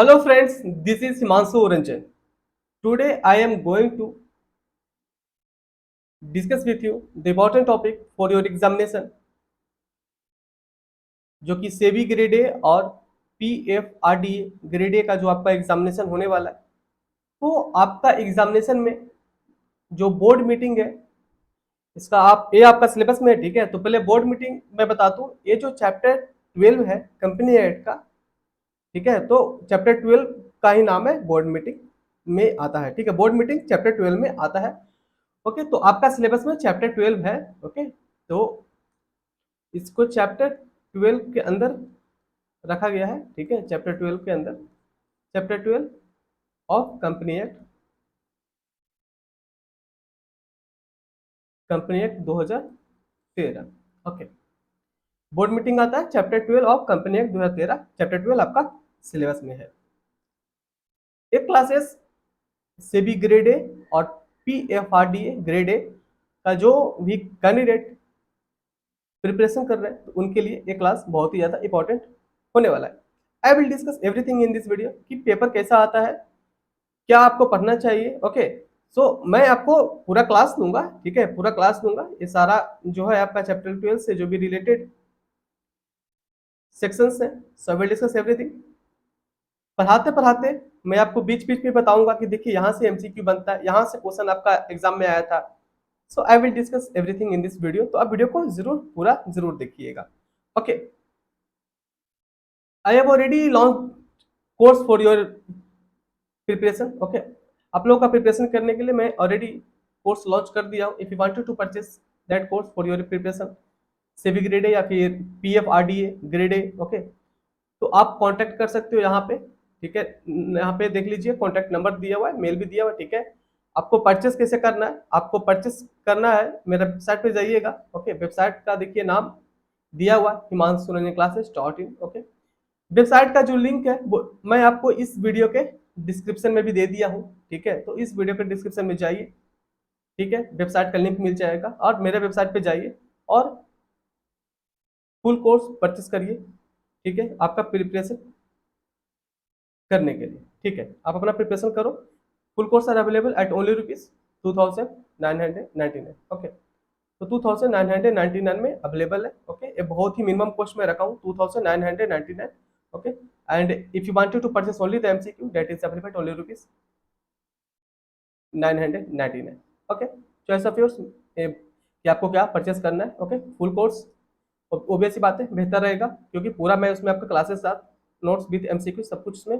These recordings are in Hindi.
Hello friends, this is Himanshu Ranjan. Today I am going to discuss with you the important topic for your examination जो कि सेबी ग्रेड ए और PFRDA ग्रेड ए का जो आपका एग्जामिनेशन होने वाला है। तो आपका एग्जामिनेशन में जो बोर्ड मीटिंग है इसका आप ये आपका सिलेबस में है, ठीक है। तो पहले बोर्ड मीटिंग मैं बताता हूँ। ये जो चैप्टर 12 है कंपनी एक्ट का, ठीक है, तो चैप्टर 12 का ही नाम है बोर्ड मीटिंग में आता है, ठीक है। बोर्ड मीटिंग चैप्टर 12 में आता है। ओके, तो आपका सिलेबस में चैप्टर 12 है। ओके, तो इसको चैप्टर 12 के अंदर रखा गया है, ठीक है। चैप्टर 12 के अंदर chapter 12 of company act 2013। Okay, board meeting आता है chapter 12 of company act 2013। Chapter 12 आपका सिलेबस में है। एक क्लासेस सेबी ग्रेड ए और PFRDA ग्रेड ए का जो भी कैंडिडेट प्रिपरेशन कर रहे हैं तो उनके लिए ये क्लास बहुत ही ज़्यादा इंपॉर्टेंट होने वाला है। आई will discuss everything in this video कि पेपर कैसा आता है, क्या आपको पढ़ना चाहिए। ओके, सो मैं आपको पूरा क्लास दूंगा, ठीक है, पूरा क्लास दूंगा। ये सारा जो है आपका चैप्टर 12 से जो भी रिलेटेड सेक्शंस है, सो विल डिस्कस एवरीथिंग। पढ़ाते पढ़ाते मैं आपको बीच बीच में बताऊंगा कि देखिए यहाँ से MCQ बनता है, यहाँ से क्वेश्चन आपका एग्जाम में आया था। So I will discuss everything in this video. तो आप वीडियो को जरूर देखिएगा। Okay, I have already launch course for your preparation. Okay, आप लोगों का प्रिपरेशन करने के लिए मैं ऑलरेडी कोर्स लॉन्च कर दिया हूँ। If you wanted to purchase that course for your preparation SEBI grade A या फिर PFRDA ग्रेड ए, ओके, तो आप कांटेक्ट कर सकते हो यहाँ पे, ठीक है। यहाँ पे देख लीजिए कॉन्टैक्ट नंबर दिया हुआ है, मेल भी दिया हुआ है, ठीक है। आपको परचेस कैसे करना है, आपको परचेस करना है मेरा वेबसाइट पे जाइएगा। ओके, वेबसाइट का देखिए नाम दिया हुआ himanshuranjanclasses.in। ओके, वेबसाइट का जो लिंक है वो मैं आपको इस वीडियो के डिस्क्रिप्शन में भी दे दिया हूँ, ठीक है। तो इस वीडियो के डिस्क्रिप्शन में जाइए, ठीक है, वेबसाइट का लिंक मिल जाएगा और मेरे वेबसाइट पे जाइए और फुल कोर्स परचेस करिए, ठीक है, आपका प्रिपरेशन करने के लिए, ठीक है। आप अपना प्रिपरेशन करो। Full course are available at only ₹2999। Okay, तो 2999 में अवेलेबल है। ओके, ये बहुत ही मिनिमम कॉस्ट में रखा हूँ 2999। Okay, and if you wanted to purchase only the MCQ that is available only ₹999। Okay, choice of yours कि आपको क्या परचेस करना है। ओके, फुल कोर्स ओबियस सी बात है बेहतर रहेगा क्योंकि पूरा मैं उसमें आपका क्लासेस साथ नोट्स विद MCQ सब कुछ उसमें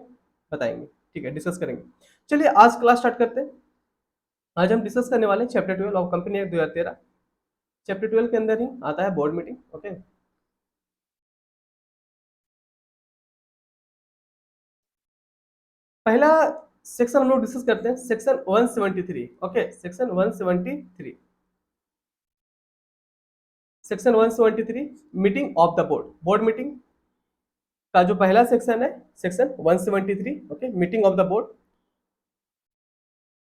बताएंगे, ठीक है, डिस्कस करेंगे। चलिए आज क्लास स्टार्ट करते हैं। आज हम डिस्कस करने वाले हैं chapter 12 of company act 2013। Chapter 12 के अंदर ही आता है बोर्ड मीटिंग। ओके, पहला सेक्शन हम लोग डिस्कस करते हैं, section 173। Okay, section 173, section 173 meeting of the board. Board meeting का जो पहला सेक्शन है section 173। Okay, meeting of the board.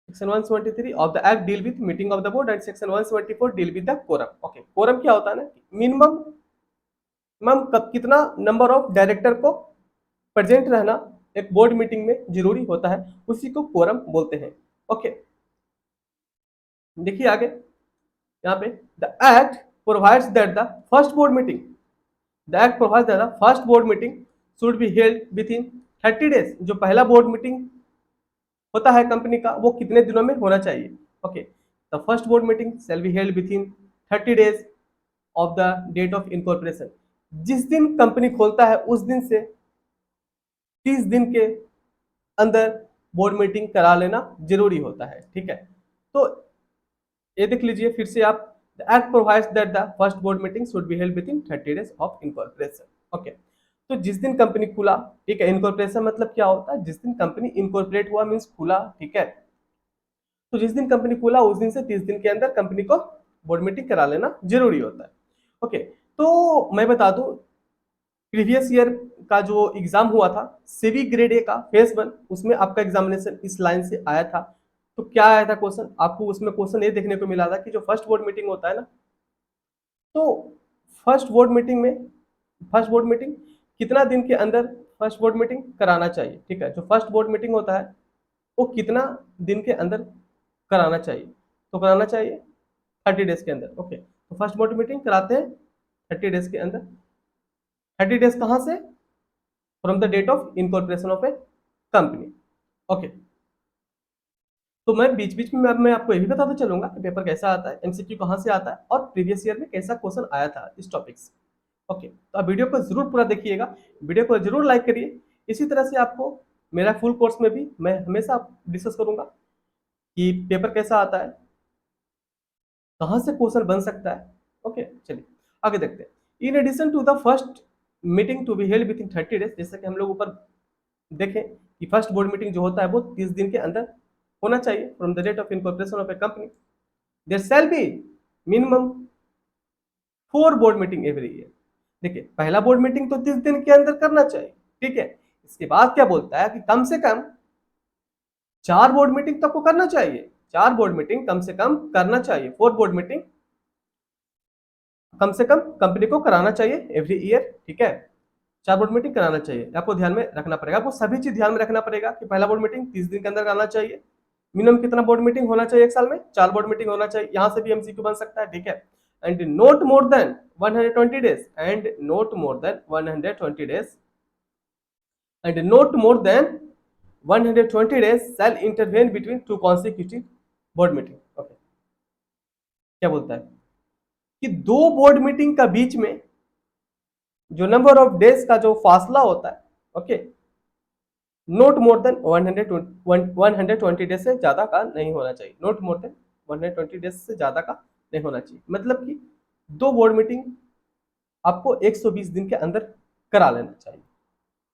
Section 173 of the act deal with meeting of the board and section 174 deal with the quorum. Okay, quorum क्या होता है ना, मिनिमम कितना नंबर ऑफ डायरेक्टर को प्रेजेंट रहना एक बोर्ड मीटिंग में जरूरी होता है, उसी को कोरम बोलते हैं। ओके, देखिए आगे यहाँ पे the act provides that the first board meeting, the act provides that the first board meeting should B held within 30 days. जो पहला बोर्ड मीटिंग होता है कंपनी का वो कितने दिनों में होना चाहिए। Okay, the first board meeting shall be held within 30 days of the date of incorporation. जिस दिन कंपनी खोलता है उस दिन से 30 दिन के अंदर बोर्ड मीटिंग करा लेना जरूरी होता है, ठीक है। तो ये देख लीजिए फिर से आप, the act provides that the first board meeting should B held within 30 days of incorporation. Okay, तो जिस दिन कंपनी खुला, ठीक है, इनकॉर्पोरेशन मतलब क्या होता है, जिस दिन कंपनी इनकॉर्पोरेट हुआ मींस खुला, ठीक है। तो जिस दिन कंपनी खुला उस दिन से 30 दिन के अंदर कंपनी को बोर्ड मीटिंग करा लेना जरूरी होता है। ओके, तो मैं बता दूं प्रीवियस ईयर का जो एग्जाम हुआ था सेबी ग्रेड ए का फेज 1, उसमें आपका एग्जामिनेशन इस लाइन से आया था। तो क्या आया था क्वेश्चन, आपको उसमें क्वेश्चन ये देखने को मिला था कि जो फर्स्ट बोर्ड मीटिंग होता है ना, तो फर्स्ट बोर्ड मीटिंग में फर्स्ट बोर्ड मीटिंग कितना दिन के अंदर फर्स्ट बोर्ड मीटिंग कराना चाहिए, ठीक है। जो फर्स्ट बोर्ड मीटिंग होता है वो कितना दिन के अंदर कराना चाहिए, तो कराना चाहिए 30 डेज के अंदर। ओके, तो फर्स्ट बोर्ड मीटिंग कराते हैं 30 डेज के अंदर। 30 डेज कहाँ से? From the date of incorporation of a company. Okay, तो मैं बीच बीच में मैं आपको ये भी बताता चलूंगा कि पेपर कैसा आता है, एमसीक्यू कहाँ से आता है और प्रीवियस ईयर में कैसा क्वेश्चन आया था इस टॉपिक से। ओके, तो आप वीडियो को जरूर पूरा देखिएगा, वीडियो को जरूर लाइक करिए। इसी तरह से आपको मेरा फुल कोर्स में भी मैं हमेशा डिस्कस करूंगा कि पेपर कैसा आता है, कहाँ से क्वेश्चन बन सकता है। ओके, चलिए आगे देखते हैं। In addition to the first meeting to be held within 30 days, जैसे कि हम लोग ऊपर देखें कि फर्स्ट बोर्ड मीटिंग जो होता है वो 30 दिन के अंदर होना चाहिए from the date of incorporation of a company. There shall be minimum 4 board meeting every year. देखिए, पहला बोर्ड मीटिंग तो 30 दिन के अंदर करना चाहिए, ठीक है। इसके बाद क्या बोलता है कि कम से कम 4 बोर्ड मीटिंग तो आपको करना चाहिए, 4 बोर्ड मीटिंग कम से कम करना चाहिए, 4 बोर्ड मीटिंग कम से कम कंपनी को कराना चाहिए एवरी ईयर, ठीक है। 4 बोर्ड मीटिंग कराना चाहिए, आपको ध्यान में रखना पड़ेगा, आपको सभी चीज ध्यान में रखना पड़ेगा कि पहला बोर्ड मीटिंग 30 दिन के अंदर कराना चाहिए। मिनिमम कितना बोर्ड मीटिंग होना चाहिए एक साल में? 4 बोर्ड मीटिंग होना चाहिए। यहां से भी एमसीक्यू बन सकता है, ठीक है। And note more than 120 days, and note more than 120 days, and note more than 120 days shall intervene between 2 consecutive board meeting। Okay, क्या बोलता है कि 2 बोर्ड मीटिंग का बीच में जो नंबर ऑफ डेज का जो फासला होता है, okay, note more than 120 days से ज्यादा का नहीं होना चाहिए। नोट मोर देन 120 डेज से ज्यादा का नहीं होना चाहिए, मतलब कि 2 बोर्ड मीटिंग आपको 120 दिन के अंदर करा लेना चाहिए,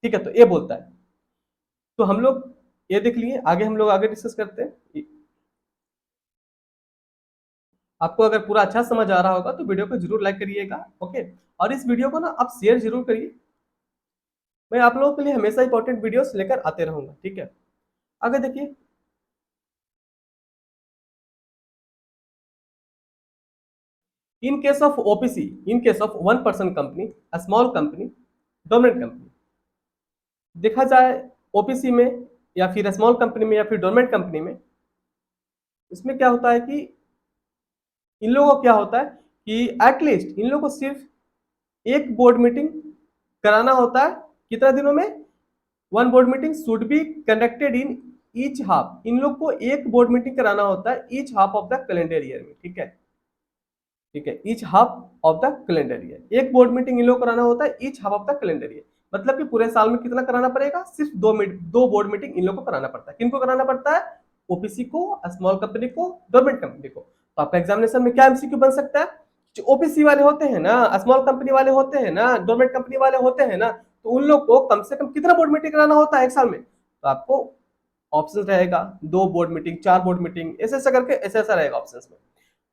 ठीक है। तो ये बोलता है, तो हम लोग ये देख लिए, आगे हम लोग आगे डिस्कस करते हैं। आपको अगर पूरा अच्छा समझ आ रहा होगा तो वीडियो को जरूर लाइक करिएगा, ओके। और इस वीडियो को ना आप शेयर जरूर करिए, मैं आप लोगों के लिए हमेशा इंपॉर्टेंट वीडियोस लेकर आते रहूंगा, ठीक है। आगे देखिए, in case of OPC, in case of 1 person company, a small company, dominant company, देखा जाए ओपीसी में या फिर स्मॉल कंपनी में या फिर डोमेनेंट कंपनी में, इसमें क्या होता है कि इन लोगों को क्या होता है कि एटलीस्ट इन लोगों को सिर्फ एक बोर्ड मीटिंग कराना होता है। कितना दिनों में? 1 board meeting should be conducted in each half, इन लोग को एक बोर्ड मीटिंग कराना होता है each half of the calendar year में, ठीक है, ठीक है। Each half of the calendar year, एक बोर्ड मीटिंग इन लोग को कराना होता है each half of the calendar year, मतलब कि पूरे साल में कितना कराना पड़ेगा? सिर्फ 2 बोर्ड मीटिंग इन लोग को कराना पड़ता है। किनको कराना पड़ता है? ओपीसी को, स्मॉल कंपनी को, गवर्नमेंट कंपनी को। तो आपका एग्जामिनेशन में क्या एमसीक्यू बन सकता है? जो ओपीसी वाले होते हैं ना, स्मॉल कंपनी वाले होते हैं ना, गवर्नमेंट कंपनी वाले होते हैं ना, तो उन लोग को कम से कम कितना बोर्ड मीटिंग कराना होता है एक साल में? तो आपको ऑप्शन रहेगा 2 बोर्ड मीटिंग, 4 बोर्ड मीटिंग, ऐसे ऐसा करके ऐसा ऐसा रहेगा ऑप्शन में।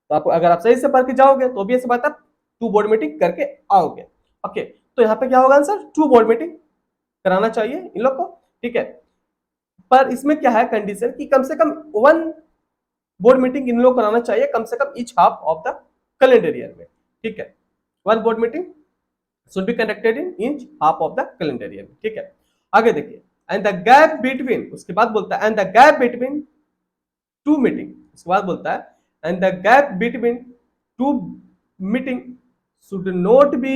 तो आपको अगर आप सही से पढ़ के जाओगे तो भी ऐसी बात आप 2 बोर्ड मीटिंग करके आओगे। ओके, तो यहाँ पे क्या होगा आंसर? 2 बोर्ड मीटिंग कराना चाहिए इन लोग को, ठीक है। पर इसमें क्या है कंडीशन कि कम से कम 1 बोर्ड मीटिंग इन लोग को कराना चाहिए कम से कम each half of the calendar year में, ठीक है। 1 board meeting should be conducted in each half of the calendar year, ठीक है। आगे देखिए, एंड द गैप बिटवीन, उसके बाद बोलता है and the gap between 2 meeting, उसके बाद बोलता है and the gap between 2 meeting should not be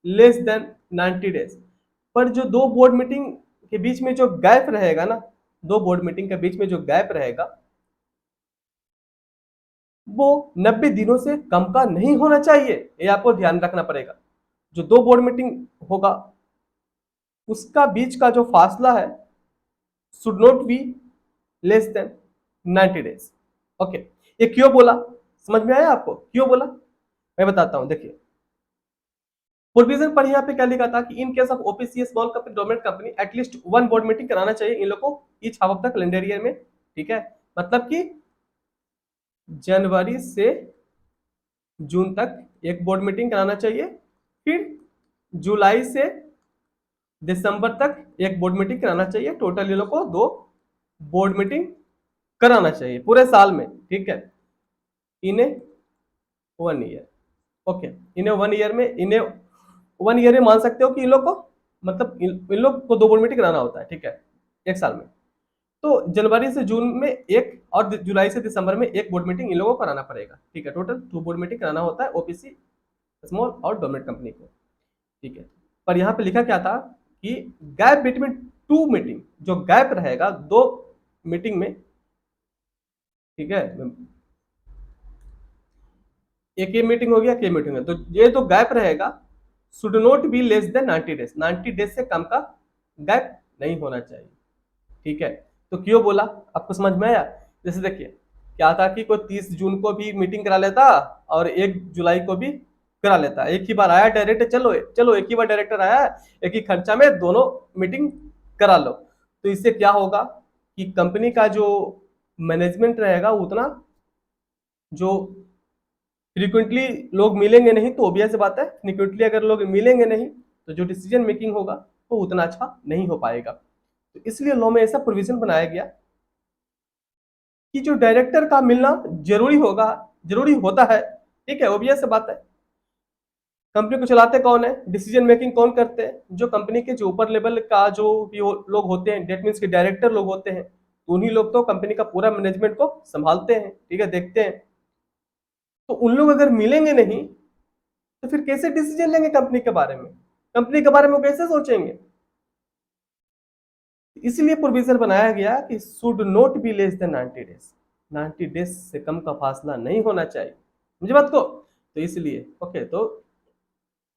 less than 90 days. पर जो 2 बोर्ड मीटिंग के बीच में जो गैप रहेगा ना, 2 बोर्ड मीटिंग के बीच में जो गैप रहेगा वो 90 दिनों से कम का नहीं होना चाहिए, ये आपको ध्यान रखना पड़ेगा। जो 2 बोर्ड मीटिंग होगा उसका बीच का जो फासला है should not be less than 90 days. Okay, ये क्यों बोला? समझ में आया आपको क्यों बोला? मैं बताता हूं, देखिए प्रोविजन पर यहाँ पे क्या लिखा था कि इन case of OPC, small company, government company, at least 1 board meeting कराना चाहिए इन लोग को each half of the calendar year में, ठीक है। मतलब कि जनवरी से जून तक एक बोर्ड मीटिंग कराना चाहिए, फिर जुलाई से दिसंबर तक एक बोर्ड मीटिंग कराना चाहिए। टोटल ये लोग को 2 बोर्ड मीटिंग कराना चाहिए पूरे साल में, ठीक है। इन्हें 1 ईयर, ओके, इन्हें 1 ईयर में मान सकते हो कि इन लोग को मतलब इन लोग को 2 बोर्ड मीटिंग कराना होता है, ठीक है, एक साल में। तो जनवरी से जून में एक और जुलाई से दिसंबर में एक बोर्ड मीटिंग इन लोगों को कराना पड़ेगा, ठीक है। टोटल 2 बोर्ड मीटिंग कराना होता है ओपीसी, स्मॉल और डोमेट कंपनी को, ठीक है। पर यहाँ पे लिखा क्या था कि गैप बिटवीन 2 मीटिंग, जो गैप रहेगा 2 मीटिंग में, ठीक है, एक ये मीटिंग हो गया, के मीटिंग है, तो ये तो गैप रहेगा should not be less than 90 days, 90 days से कम का गैप नहीं होना चाहिए, ठीक है। तो क्यों बोला, आपको समझ में आया? जैसे देखिए क्या था कि कोई 30 जून को भी मीटिंग करा लेता और 1 जुलाई को भी करा लेता, एक ही बार आया डायरेक्ट, चलो चलो एक ही बार डायरेक्टर आया, एक ही खर्चा में दोनों मीटिंग करा लो। तो इससे क्या होगा कि कंपनी का जो मैनेजमेंट रहेगा उतना, जो फ्रीक्वेंटली लोग मिलेंगे नहीं तो ओबियस बात है, फ्रीक्वेंटली अगर लोग मिलेंगे नहीं तो जो डिसीजन मेकिंग होगा वो उतना अच्छा नहीं हो पाएगा। तो इसलिए लॉ में ऐसा प्रोविजन बनाया गया कि जो डायरेक्टर का मिलना जरूरी होगा, जरूरी होता है, ठीक है, ओबियस बात है। कंपनी को चलाते कौन है, डिसीजन मेकिंग कौन करते हैं, जो कंपनी के जो ऊपर लेवल का जो भी लोग होते हैं, डेट मीन्स के डायरेक्टर लोग होते हैं, तो उन्हीं लोग तो कंपनी का पूरा मैनेजमेंट को संभालते हैं, ठीक है, देखते हैं। तो उन लोग अगर मिलेंगे नहीं तो फिर कैसे डिसीजन लेंगे कंपनी के बारे में, कंपनी के बारे में कैसे सोचेंगे? इसलिए प्रोविजन बनाया गया कि should not be less than 90 days, 90 days से कम का फासला नहीं होना चाहिए, मुझे बात को। तो इसलिए ओके, तो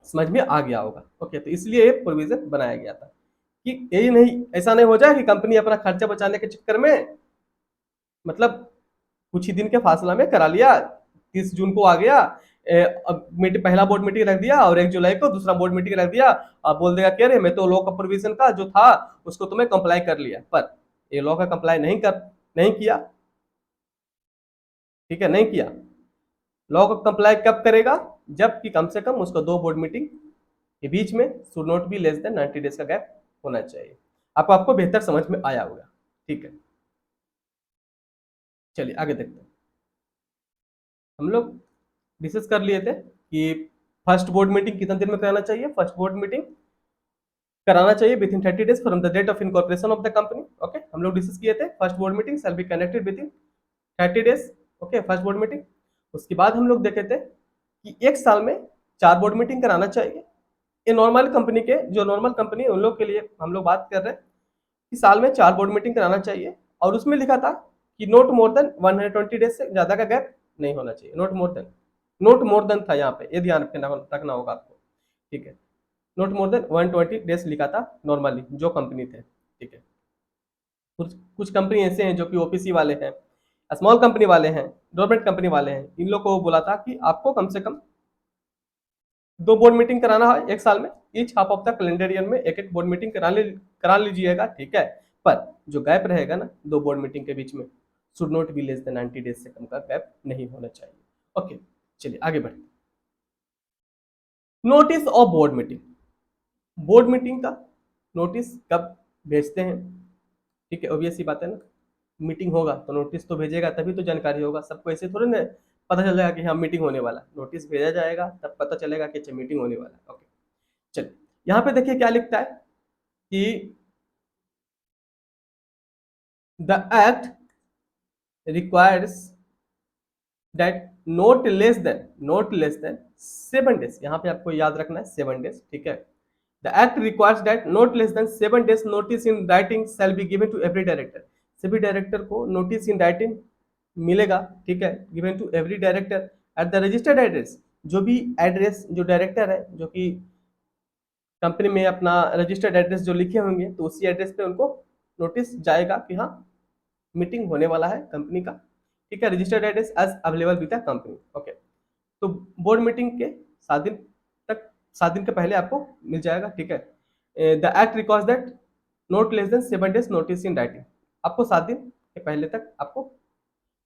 समझ में आ गया होगा, ओके। तो इसलिए ये प्रोविजन बनाया गया था कि यही नहीं, ऐसा नहीं हो जाए कि कंपनी अपना खर्चा बचाने के चक्कर में, मतलब कुछ ही दिन के फासला में करा लिया, 30 जून को आ गया, अब पहला बोर्ड मीटिंग रख दिया और 1 जुलाई को दूसरा बोर्ड मीटिंग रख दिया, अब बोल देगा कह रहे मैं तो लॉ का प्रोविजन का जो था उसको तुम्हें कंप्लाई कर लिया, पर ये लॉ का कंप्लाई नहीं किया, ठीक है, नहीं किया। लॉ का कंप्लाई कब करेगा, जबकि कम से कम उसको 2 बोर्ड मीटिंग के बीच में should not be less than 90 days का गैप होना चाहिए। आपको बेहतर समझ में आया होगा, ठीक है। चलिए आगे देखते हैं। हम लोग डिस्कस कर लिए थे कि फर्स्ट बोर्ड मीटिंग कितने दिन में कराना चाहिए, फर्स्ट बोर्ड मीटिंग कराना चाहिए within 30 days from the date of incorporation of the company, okay. हम लोग डिस्कस किए थे first board meeting shall be conducted within 30 days, okay, first board meeting. उसके बाद हम लोग देखे थे कि एक साल में 4 बोर्ड मीटिंग कराना चाहिए। ये नॉर्मल कंपनी के, जो नॉर्मल कंपनी है उन लोग के लिए हम लोग बात कर रहे हैं कि साल में 4 बोर्ड मीटिंग कराना चाहिए, और उसमें लिखा था कि नोट मोर देन 120 डेज से ज्यादा का गैप नहीं होना चाहिए, नोट मोर देन था यहाँ पे, ये ध्यान रखना होगा आपको, ठीक है। नोट मोर देन 120 डेज लिखा था नॉर्मली जो कंपनी थे, ठीक है। कुछ कंपनी ऐसे हैं जो कि ओपीसी वाले हैं, स्मॉल कंपनी वाले हैं, गवर्नमेंट कंपनी वाले हैं, इन लोग को बोला था कि आपको कम से कम 2 बोर्ड मीटिंग कराना है एक साल में, each half of the calendar year में एक बोर्ड मीटिंग करा लीजिएगा, ठीक है। पर जो गैप रहेगा ना 2 बोर्ड मीटिंग के बीच में, should not be less than 90 days से कम का गैप नहीं होना चाहिए, ओके। चलिए आगे बढ़ते। Notice of board meeting, board meeting का नोटिस कब भेजते हैं, ठीक है, ऑब्वियस सी बात है ना, मीटिंग होगा तो नोटिस तो भेजेगा, तभी तो जानकारी होगा सबको, ऐसे थोड़ी ना पता चल जाएगा कि हाँ मीटिंग होने वाला, नोटिस भेजा जाएगा तब पता चलेगा कि अच्छा मीटिंग होने वाला है, ओके। चलिए यहाँ पे देखिए क्या लिखता है कि the act requires that not less than 7 days, यहाँ पे आपको याद रखना है 7 डेज, ठीक है। The act requires that not less than 7 days notice in writing shall be given to every director, सभी डायरेक्टर को नोटिस इन राइटिंग मिलेगा, ठीक है, given to every director at the registered address, जो भी एड्रेस जो डायरेक्टर है जो कि कंपनी में अपना रजिस्टर्ड एड्रेस जो लिखे होंगे तो उसी एड्रेस पे उनको नोटिस जाएगा कि हाँ मीटिंग होने वाला है कंपनी का, ठीक है, registered address as available with the company, okay. तो बोर्ड मीटिंग के 7 दिन तक, 7 दिन के पहले आपको मिल जाएगा, ठीक है। The act requires that not less than 7 days notice in writing, आपको 7 दिन के पहले तक आपको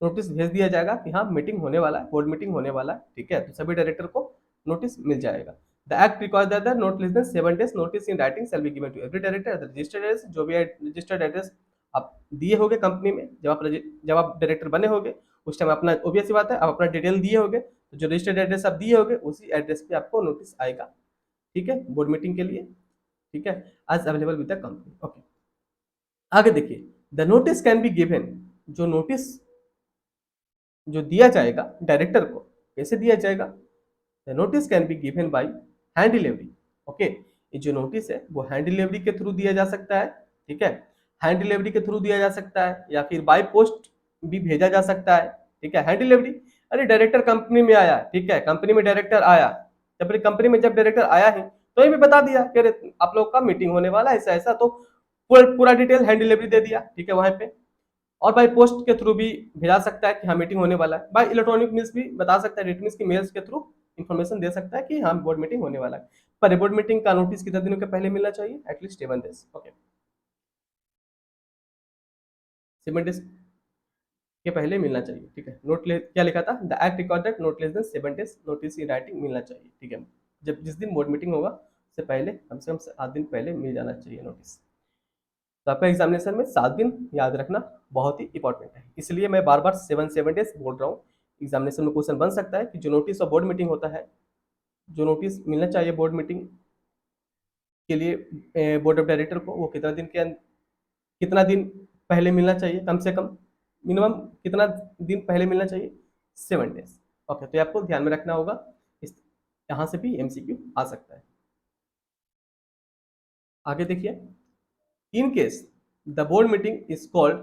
नोटिस भेज दिया जाएगा कि हाँ मीटिंग होने वाला है, बोर्ड मीटिंग होने वाला है, ठीक है। तो सभी डायरेक्टर को नोटिस मिल जाएगा। The act requires that not less than 7 days notice in writing shall be given to every director the registered address, जो भी रजिस्टर्ड एड्रेस आप दिए होंगे कंपनी में, जब आप डायरेक्टर बने होंगे उस टाइम अपना, ऑब्वियस बात है, आप अपना डिटेल दिए होंगे, तो जो रजिस्टर्ड एड्रेस आप दिए होंगे उसी एड्रेस पे आपको नोटिस आएगा, ठीक है, बोर्ड मीटिंग के लिए, ठीक है, as available with the company. Okay, आगे देखिए, the notice can be given, जो नोटिस जो दिया जाएगा डायरेक्टर को, कैसे दिया जाएगा? The notice can be given by hand delivery. Okay, ये जो नोटिस है वो हैंड डिलीवरी के थ्रू दिया जा सकता है, ठीक है, हैंड डिलीवरी के थ्रू दिया जा सकता है या फिर बाय पोस्ट भी भेजा जा सकता है, ठीक है। हैंड डिलीवरी, अरे डायरेक्टर कंपनी में आया, ठीक है, कंपनी में डायरेक्टर आया, जब कंपनी में जब डायरेक्टर आया है तो ये भी बता दिया कि अरे आप लोग का मीटिंग होने वाला है ऐसा ऐसा, तो पूरा डिटेल हैंड डिलीवरी दे दिया, ठीक है, वहां पे। और बाय पोस्ट के थ्रू भी भेजा सकता है कि हाँ मीटिंग होने वाला है, बाय इलेक्ट्रॉनिक मीन्स भी बता सकता है, मीन्स की मेल्स के थ्रू इन्फॉर्मेशन दे सकता है कि हाँ बोर्ड मीटिंग होने वाला है। पर बोर्ड मीटिंग का नोटिस कितने दिनों के पहले मिलना चाहिए? At least 7 days. ओके, 7 डेज के पहले मिलना चाहिए, ठीक है। क्या लिखा था? The act record that not less than 7 days notice in writing मिलना चाहिए, ठीक है। जब जिस दिन बोर्ड मीटिंग होगा उससे पहले कम से कम 7 दिन पहले मिल जाना चाहिए नोटिस। तो आपका एग्जामिनेशन में 7 दिन याद रखना बहुत ही इंपॉर्टेंट है, इसलिए मैं बार बार 7 7 डेज बोल रहा हूँ। एग्जामिनेशन में क्वेश्चन बन सकता है कि जो नोटिस ऑफ बोर्ड मीटिंग होता है, जो नोटिस मिलना चाहिए बोर्ड मीटिंग के लिए बोर्ड ऑफ डायरेक्टर को, वो कितना दिन पहले मिलना चाहिए, कम से कम मिनिमम कितना दिन पहले मिलना चाहिए? 7 डेज। ओके, तो ये आपको ध्यान में रखना होगा, इस यहाँ से भी एमसीक्यू आ सकता है। आगे देखिए, in case the board meeting is called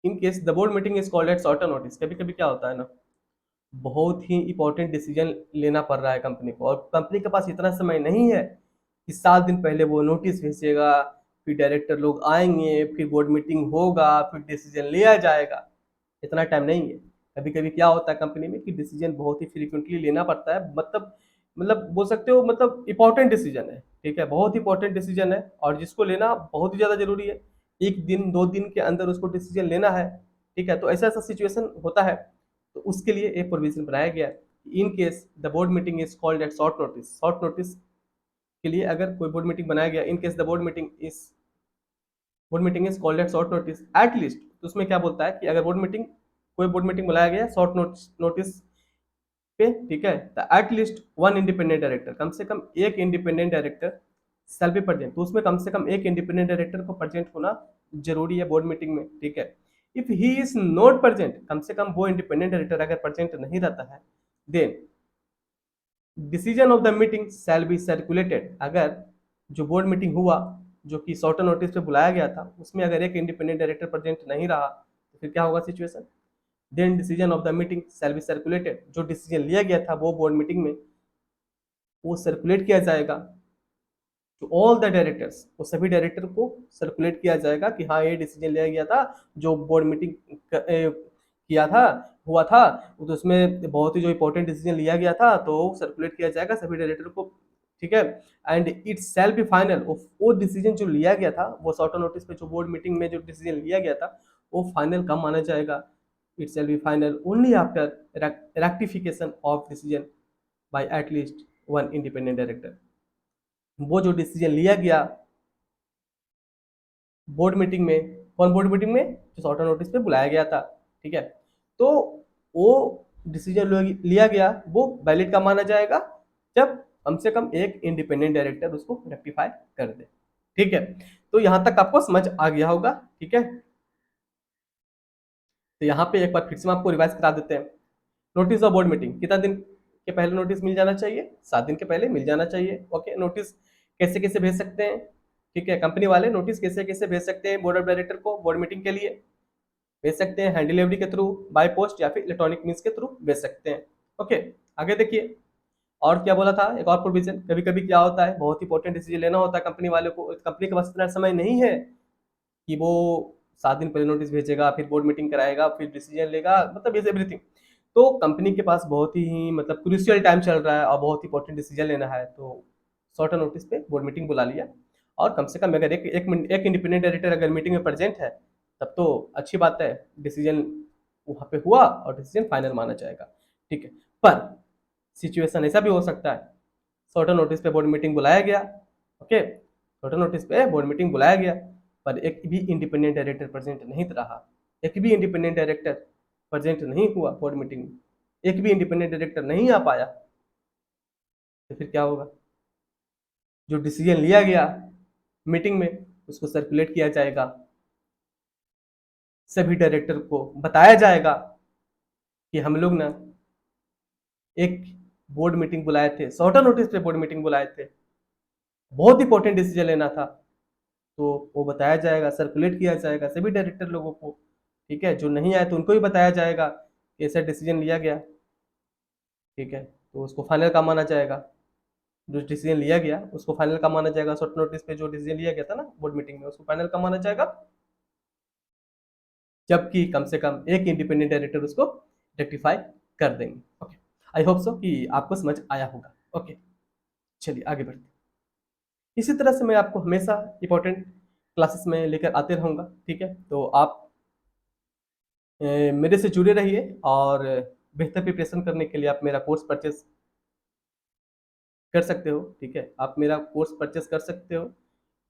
in case the board meeting is called eight shorter notice, कभी कभी क्या होता है ना, बहुत ही इंपॉर्टेंट डिसीजन लेना पड़ रहा है कंपनी को, और कंपनी के पास इतना समय नहीं है कि 7 दिन पहले वो नोटिस भेजेगा, फिर डायरेक्टर लोग आएंगे, फिर बोर्ड मीटिंग होगा, फिर डिसीजन लिया जाएगा, इतना टाइम नहीं है। कभी कभी क्या होता है कंपनी में कि डिसीजन बहुत ही फ्रीक्वेंटली लेना पड़ता है, मतलब बोल सकते हो, मतलब इंपॉर्टेंट डिसीजन है, ठीक है, बहुत इंपॉर्टेंट डिसीजन है और जिसको लेना बहुत ही ज्यादा जरूरी है, 1 दिन 2 दिन के अंदर उसको डिसीजन लेना है, ठीक है। तो ऐसा ऐसा सिचुएशन होता है, तो उसके लिए एक प्रोविजन बनाया गया है, in case the board meeting is called at short notice के लिए अगर कोई बोर्ड मीटिंग बनाया गया, in case the board meeting is called at short notice at least, तो उसमें क्या बोलता है कि अगर कोई बोर्ड मीटिंग बुलाया गया शॉर्ट नोटिस पे, ठीक है, तो एटलीस्ट वन इंडिपेंडेंट डायरेक्टर, कम से कम एक independent director shall be present, तो उसमें कम से कम एक इंडिपेंडेंट डायरेक्टर को प्रेजेंट होना जरूरी है बोर्ड मीटिंग में, ठीक है। If he is not present, कम से कम वो इंडिपेंडेंट डायरेक्टर अगर प्रेजेंट नहीं रहता है, then decision of the meeting shall be circulated, अगर जो बोर्ड मीटिंग हुआ जो कि शॉर्टर नोटिस पे बुलाया गया था, उसमें अगर एक इंडिपेंडेंट डायरेक्टर प्रेजेंट नहीं रहा तो फिर क्या होगा situation? Then decision of the meeting shall be circulated, जो डिसीजन लिया गया था वो बोर्ड मीटिंग में वो सर्कुलेट किया जाएगा टू ऑल द डायरेक्टर्स, वो सभी डायरेक्टर को सर्कुलेट किया जाएगा कि हाँ ये डिसीजन लिया गया था, जो बोर्ड मीटिंग किया था हुआ था, तो उसमें बहुत ही जो इंपॉर्टेंट डिसीजन लिया गया था तो सर्कुलेट किया जाएगा सभी डायरेक्टर को, ठीक है। And it shall be final, वो डिसीजन जो लिया गया था, वो शॉर्टर नोटिस पे जो बोर्ड मीटिंग में जो डिसीजन लिया गया था वो फाइनल कब माना जाएगा? It shall be final only after rectification of decision by at least one independent director, वो जो डिसीजन लिया गया बोर्ड मीटिंग में, कौन बोर्ड मीटिंग में? जो शॉर्टर नोटिस पे बुलाया गया था, ठीक है, तो वो डिसीजन लिया गया वो वैलिड का माना जाएगा जब कम से कम एक इंडिपेंडेंट डायरेक्टर उसको रेक्टिफाई कर दे, ठीक है। तो यहां तक आपको समझ आ गया होगा, ठीक है। तो यहाँ पे एक बार फिर से हम आपको रिवाइज करा देते हैं। नोटिस ऑफ बोर्ड मीटिंग, कितना दिन के पहले नोटिस मिल जाना चाहिए? 7 दिन के पहले मिल जाना चाहिए। ओके, नोटिस कैसे कैसे भेज सकते हैं? ठीक है, कंपनी वाले नोटिस कैसे कैसे भेज सकते हैं बोर्ड ऑफ डायरेक्टर को बोर्ड मीटिंग के लिए? भेज सकते हैं हैंड डिलीवरी के थ्रू, बाय पोस्ट या फिर इलेक्ट्रॉनिक मीन्स के थ्रू भेज सकते हैं। ओके, आगे देखिए, और क्या बोला था, एक और प्रोविजन, कभी कभी क्या होता है बहुत इंपॉर्टेंट डिसीजन लेना होता है कंपनी वाले को, कंपनी के पास इतना समय नहीं है कि वो 7 दिन पहले नोटिस भेजेगा, फिर बोर्ड मीटिंग कराएगा, फिर डिसीजन लेगा, मतलब ये एवरीथिंग। तो कंपनी के पास बहुत ही मतलब क्रूशियल टाइम चल रहा है और बहुत इंपॉर्टेंट डिसीजन लेना है, तो शॉर्टर नोटिस पे बोर्ड मीटिंग बुला लिया, और कम से कम अगर एक इंडिपेंडेंट डायरेक्टर अगर मीटिंग में प्रेजेंट है तब तो अच्छी बात है, डिसीजन वहाँ पे हुआ और डिसीजन फाइनल माना जाएगा, ठीक है। पर सिचुएशन ऐसा भी हो सकता है, शॉर्टर नोटिस पे बोर्ड मीटिंग बुलाया गया, ओके, शॉर्टर नोटिस पे बोर्ड मीटिंग बुलाया गया, पर एक भी इंडिपेंडेंट डायरेक्टर प्रेजेंट नहीं रहा, एक भी इंडिपेंडेंट डायरेक्टर प्रेजेंट नहीं हुआ बोर्ड मीटिंग में, एक भी इंडिपेंडेंट डायरेक्टर नहीं आ पाया, तो फिर क्या होगा? जो डिसीजन लिया गया मीटिंग में उसको सर्कुलेट किया जाएगा, सभी डायरेक्टर को बताया जाएगा कि हम लोग ना एक बोर्ड मीटिंग बुलाए थे, शॉर्टर नोटिस पे बोर्ड मीटिंग बुलाए थे, बहुत इंपॉर्टेंट डिसीजन लेना था। तो वो बताया जाएगा, सर्कुलेट किया जाएगा सभी डायरेक्टर लोगों को, ठीक है। जो नहीं आए तो उनको भी बताया जाएगा कि ऐसा डिसीजन लिया गया, ठीक है। तो उसको फाइनल का माना जाएगा, जो डिसीजन लिया गया उसको फाइनल का माना जाएगा। शॉर्ट नोटिस पे जो डिसीजन लिया गया था ना बोर्ड मीटिंग में, उसको फाइनल का माना जाएगा, जबकि कम से कम एक इंडिपेंडेंट डायरेक्टर उसको रेक्टिफाई कर देंगे। ओके, आई होप सो कि आपको समझ आया होगा। ओके, चलिए आगे बढ़ते हैं। इसी तरह से मैं आपको हमेशा इंपॉर्टेंट क्लासेस में लेकर आते रहूँगा, ठीक है। तो आप मेरे से जुड़े रहिए, और बेहतर प्रिपरेशन करने के लिए आप मेरा कोर्स परचेज कर सकते हो, ठीक है। आप मेरा कोर्स परचेज कर सकते हो।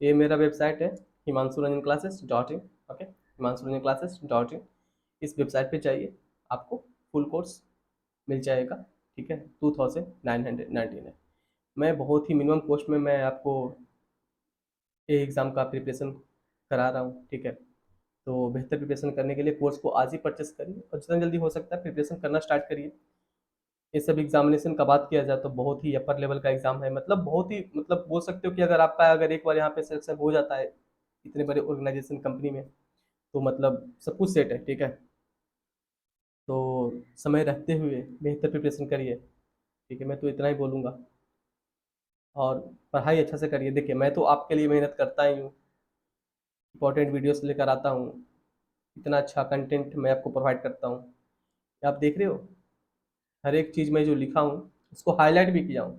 ये मेरा वेबसाइट है himanshuranjanclasses.in, ओके, himanshuranjanclasses.in। इस वेबसाइट पे जाइए, आपको फुल कोर्स मिल जाएगा, ठीक है। 2999 है। मैं बहुत ही मिनिमम कॉस्ट में मैं आपको ये एग्ज़ाम का प्रिपरेशन करा रहा हूँ, ठीक है। तो बेहतर प्रिपरेशन करने के लिए कोर्स को आज ही परचेस करिए, और जितना जल्दी हो सकता है प्रिपरेशन करना स्टार्ट करिए। ये सब एग्जामिनेशन का बात किया जाए तो बहुत ही अपर लेवल का एग्जाम है, मतलब बहुत ही, मतलब बोल सकते हो कि अगर आपका अगर एक बार यहाँ पे सिलेक्शन हो जाता है इतने बड़े ऑर्गेनाइजेशन कंपनी में, तो मतलब सब कुछ सेट है, ठीक है। तो समय रहते हुए बेहतर प्रिपरेशन करिए, ठीक है। मैं तो इतना ही बोलूँगा, और पढ़ाई अच्छा से करिए। देखिए, मैं तो आपके लिए मेहनत करता ही हूँ, इंपॉर्टेंट वीडियोस लेकर आता हूँ, इतना अच्छा कंटेंट मैं आपको प्रोवाइड करता हूँ। आप देख रहे हो, हर एक चीज़ में जो लिखा हूँ उसको हाईलाइट भी किया हूँ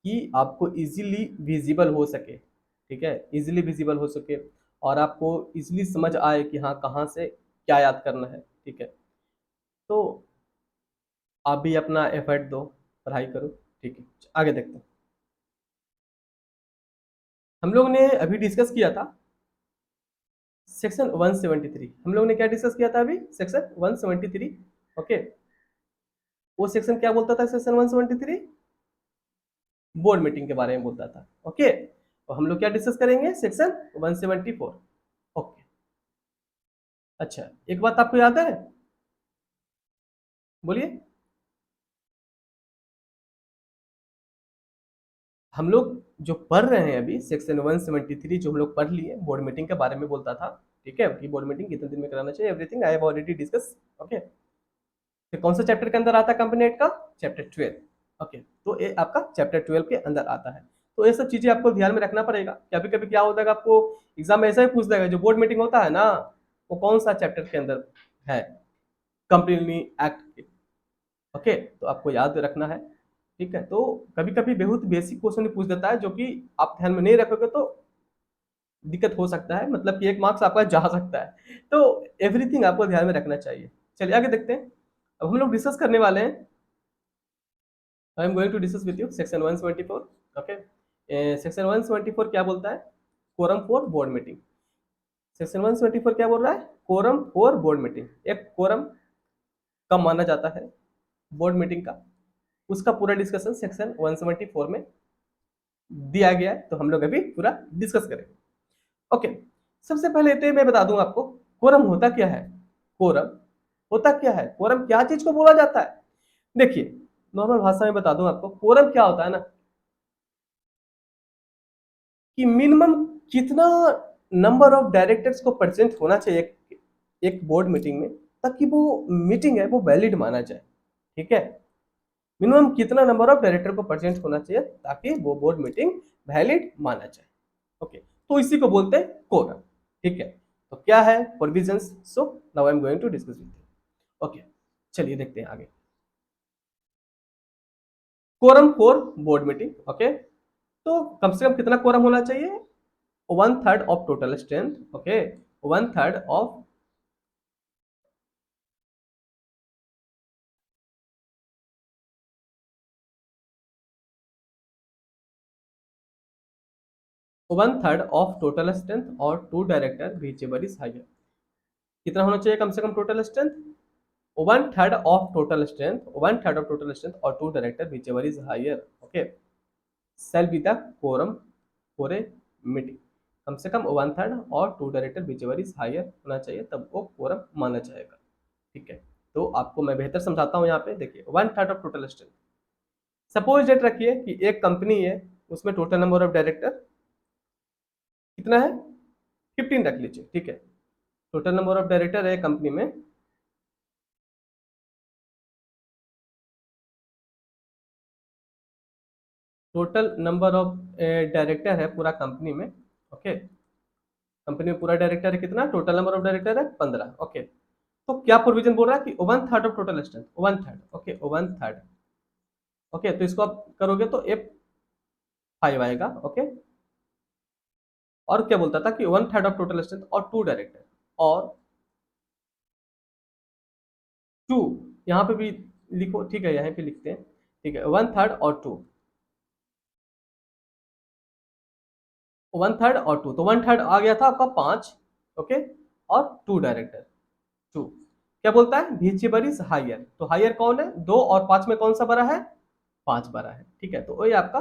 कि आपको इजीली विजिबल हो सके, ठीक है, इजीली विजिबल हो सके, और आपको इजीली समझ आए कि हाँ कहाँ से क्या याद करना है, ठीक है। तो आप भी अपना एफर्ट दो, पढ़ाई करो, ठीक है। आगे देखते हैं। हम लोग ने अभी डिस्कस किया था सेक्शन 173। हम लोग ने क्या डिस्कस किया था अभी? Section 173, okay. वो सेक्शन क्या बोलता था? सेक्शन 173 बोर्ड मीटिंग के बारे में बोलता था, ओके। और हम लोग क्या डिस्कस करेंगे? Section 174, okay. अच्छा, एक बात आपको याद है, बोलिए। हम लोग जो पढ़ रहे हैं अभी सेक्शन 173, जो हम लोग पढ़ लिए, बोर्ड मीटिंग के बारे में बोलता था, ठीक है, कि बोर्ड मीटिंग कितने दिन में कराना चाहिए, everything I have already discuss, okay. तो कौन सा चैप्टर के अंदर आता है कंपनी एक्ट का? Chapter 12, okay. तो ये आपका चैप्टर 12 के अंदर आता है। तो ये सब चीजें आपको ध्यान में रखना पड़ेगा। कभी कभी क्या होता है, आपको एग्जाम में ऐसा ही पूछ देगा, जो बोर्ड मीटिंग होता है ना, वो कौन सा चैप्टर के अंदर है कंपनी एक्ट के, ओके। तो आपको याद रखना है, ठीक है। तो कभी कभी बहुत बेसिक क्वेश्चन पूछ देता है, जो कि आप ध्यान में नहीं रखोगे तो दिक्कत हो सकता है, मतलब कि एक मार्क्स आपका जा सकता है। तो एवरीथिंग आपको ध्यान में रखना चाहिए। चलिए आगे देखते हैं। अब हम लोग डिस्कस करने वाले हैं, I am going to discuss with you section 174, okay. Section 174 क्या बोलता है? Quorum for board meeting. Section 174 क्या बोल रहा है? Quorum for board meeting. एक कोरम कब माना जाता है बोर्ड मीटिंग का, उसका पूरा डिस्कशन सेक्शन 174 में दिया गया है। तो हम लोग अभी पूरा डिस्कस करेंगे, ओके। सबसे पहले तो मैं बता दूं आपको, कोरम होता क्या है। कोरम होता क्या है, कोरम क्या चीज को बोला जाता है? देखिए, नॉर्मल भाषा में बता दूं आपको, कोरम क्या होता है ना, कि मिनिमम कितना नंबर ऑफ डायरेक्टर्स को प्रेजेंट होना चाहिए एक बोर्ड मीटिंग में, ताकि वो मीटिंग है वो वैलिड माना जाए, ठीक है। मिनिमम कितना नंबर ऑफ डायरेक्टर को प्रेजेंट होना चाहिए ताकि वो बोर्ड मीटिंग वैलिड माना जाए, ओके। तो इसी को बोलते हैं कोरम, ठीक है। तो क्या है provisions? So now I am going to discuss with you, okay. चलिए देखते हैं आगे। Quorum for board meeting, okay. तो कम से कम कितना कोरम होना चाहिए? 1/3 of total strength, okay. 1/3 of 1/3 of total strength और 2 डायरेक्टर व्हिचएवर इज हायर। कितना होना चाहिए कम से कम total strength? 1/3 of total strength, 1/3 of total strength और 2 director whichever is higher, okay, shall be the quorum for a meeting. कम से कम 1/3 और 2 डायरेक्टर विचेवर इज हायर होना चाहिए, तब वो कोरम माना जाएगा। ठीक है, तो आपको मैं बेहतर समझाता हूँ। यहाँ पे देखिए 1/3 of total strength. Suppose date रखिए कि एक कंपनी है, उसमें टोटल नंबर ऑफ डायरेक्टर कितना है, 15 रख लीजिए। ठीक है, टोटल नंबर ऑफ डायरेक्टर है कंपनी में टोटल नंबर ऑफ डायरेक्टर है पूरा कंपनी में। ओके, कंपनी में पूरा डायरेक्टर है कितना, टोटल नंबर ऑफ डायरेक्टर है 15। ओके, तो क्या प्रोविजन बोल रहा है कि 1/3 of total strength, 1/3। Okay, 1/3। Okay, तो इसको आप करोगे तो F5 आएगा। ओके, और क्या बोलता था कि 1/3 ऑफ टोटल स्ट्रेंथ और 2 डायरेक्टर, और 2 यहाँ पे भी लिखो। ठीक है, यहाँ पे लिखते हैं। ठीक है, 1/3 और 2, 1/3 और 2, तो 1/3 आ गया था आपका 5। ओके, और 2 डायरेक्टर 2। क्या बोलता है, विचेवर इज हायर, तो हायर कौन है, 2 और 5 में कौन सा बड़ा है, 5 बड़ा है। ठीक है, तो वही आपका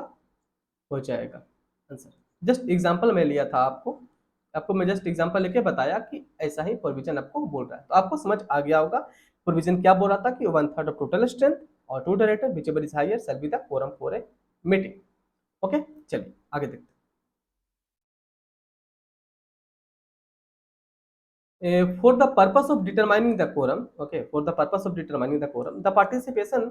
हो जाएगा आंसर। जस्ट एग्जांपल में लिया था आपको, आपको मैं जस्ट एग्जांपल लेके बताया कि ऐसा ही प्रोविजन आपको बोल रहा है, तो आपको समझ आ गया होगा प्रोविजन क्या बोल रहा था कि 1/3 ऑफ टोटल स्ट्रेंथ और 2 director whichever is higher shall be the quorum for a meeting. Okay, चलिए आगे देखते हैं। For the purpose of determining the quorum, okay, for the purpose of determining the quorum, the participation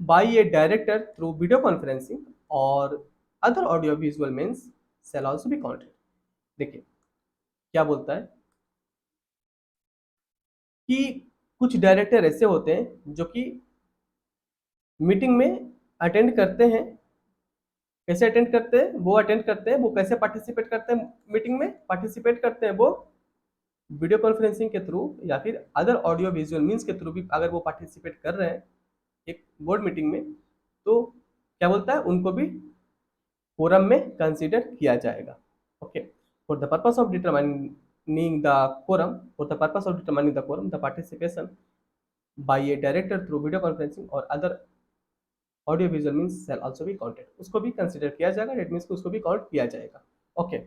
by a director through video conferencing or other audio visual means shall also be counted। देखिए क्या बोलता है कि कुछ डायरेक्टर ऐसे होते हैं जो कि मीटिंग में अटेंड करते हैं। कैसे अटेंड करते हैं, वो अटेंड करते हैं, वो कैसे पार्टिसिपेट करते हैं, मीटिंग में पार्टिसिपेट करते हैं वो वीडियो कॉन्फ्रेंसिंग के थ्रू या फिर अदर ऑडियो विजुअल मीन्स के थ्रू भी अगर वो पार्टिसिपेट कर रहे हैं एक बोर्ड मीटिंग में, तो क्या बोलता है, उनको भी फोरम में कंसीडर किया जाएगा। Okay, for the purpose of determining the quorum, for the purpose of determining the quorum, the participation by a director through video conferencing और other audio visual means shall also be counted, उसको भी कंसीडर किया जाएगा, डेट मीन्स उसको भी काउंट किया जाएगा। ओके,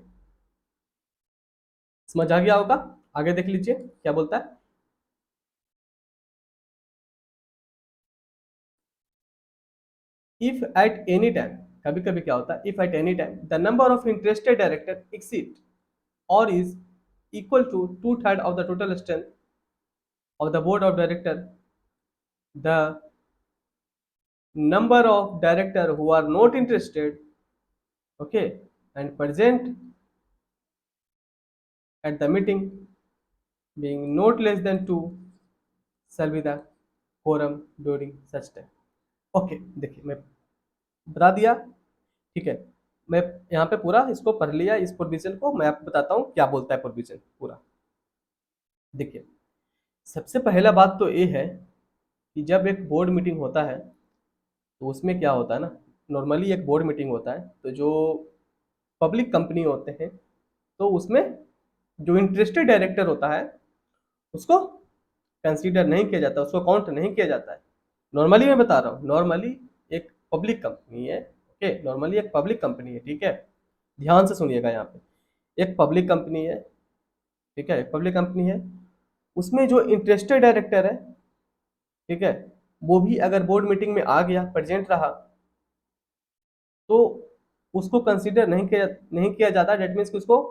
समझ आ गया होगा। आगे देख लीजिए क्या बोलता है। इफ एट एनी टाइम, कभी कभी क्या होता है, if at any time the number of interested director exceed or is equal to 2/3 of the total strength of the board of director, the number of director who are not interested, okay, and present at the meeting being not less than 2 shall be the quorum during such time। Okay, देखिए मैं बता दिया। ठीक है, मैं यहाँ पे पूरा इसको पढ़ लिया, इस प्रोविजन को मैं आपको बताता हूँ क्या बोलता है प्रोविजन पूरा। देखिए सबसे पहला बात तो ये है कि जब एक बोर्ड मीटिंग होता है तो उसमें क्या होता है ना, नॉर्मली एक बोर्ड मीटिंग होता है तो जो पब्लिक कंपनी होते हैं तो उसमें जो इंटरेस्टेड डायरेक्टर होता है उसको कंसीडर नहीं किया जाता, उसको काउंट नहीं किया जाता है। नॉर्मली मैं बता रहा हूँ, नॉर्मली एक पब्लिक कंपनी है। ओके, नॉर्मली एक पब्लिक कंपनी है। ठीक है, ध्यान से सुनिएगा, यहाँ पे एक पब्लिक कंपनी है। ठीक है, एक पब्लिक कंपनी है, उसमें जो इंटरेस्टेड डायरेक्टर है, ठीक है, वो भी अगर बोर्ड मीटिंग में आ गया, प्रेजेंट रहा, तो उसको कंसीडर नहीं किया जाता, डेट मीन्स उसको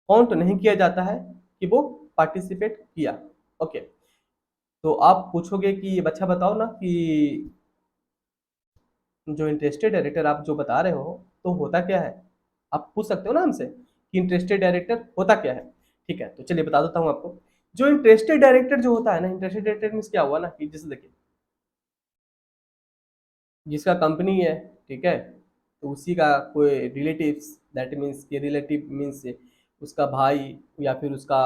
काउंट नहीं किया जाता है कि वो पार्टिसिपेट किया। ओके, तो आप पूछोगे कि बच्चा बताओ ना कि जो इंटरेस्टेड डायरेक्टर आप जो बता रहे हो तो होता क्या है, आप पूछ सकते हो ना हमसे कि इंटरेस्टेड डायरेक्टर होता क्या है। ठीक है, तो चलिए बता देता हूँ आपको। जो इंटरेस्टेड डायरेक्टर जो होता है ना, इंटरेस्टेड डायरेक्टर मीन्स क्या हुआ ना कि जैसे देखिए जिसका कंपनी है, ठीक है, तो उसी का कोई रिलेटिव्स, दैट मीन्स के रिलेटिव मीन्स उसका भाई या फिर उसका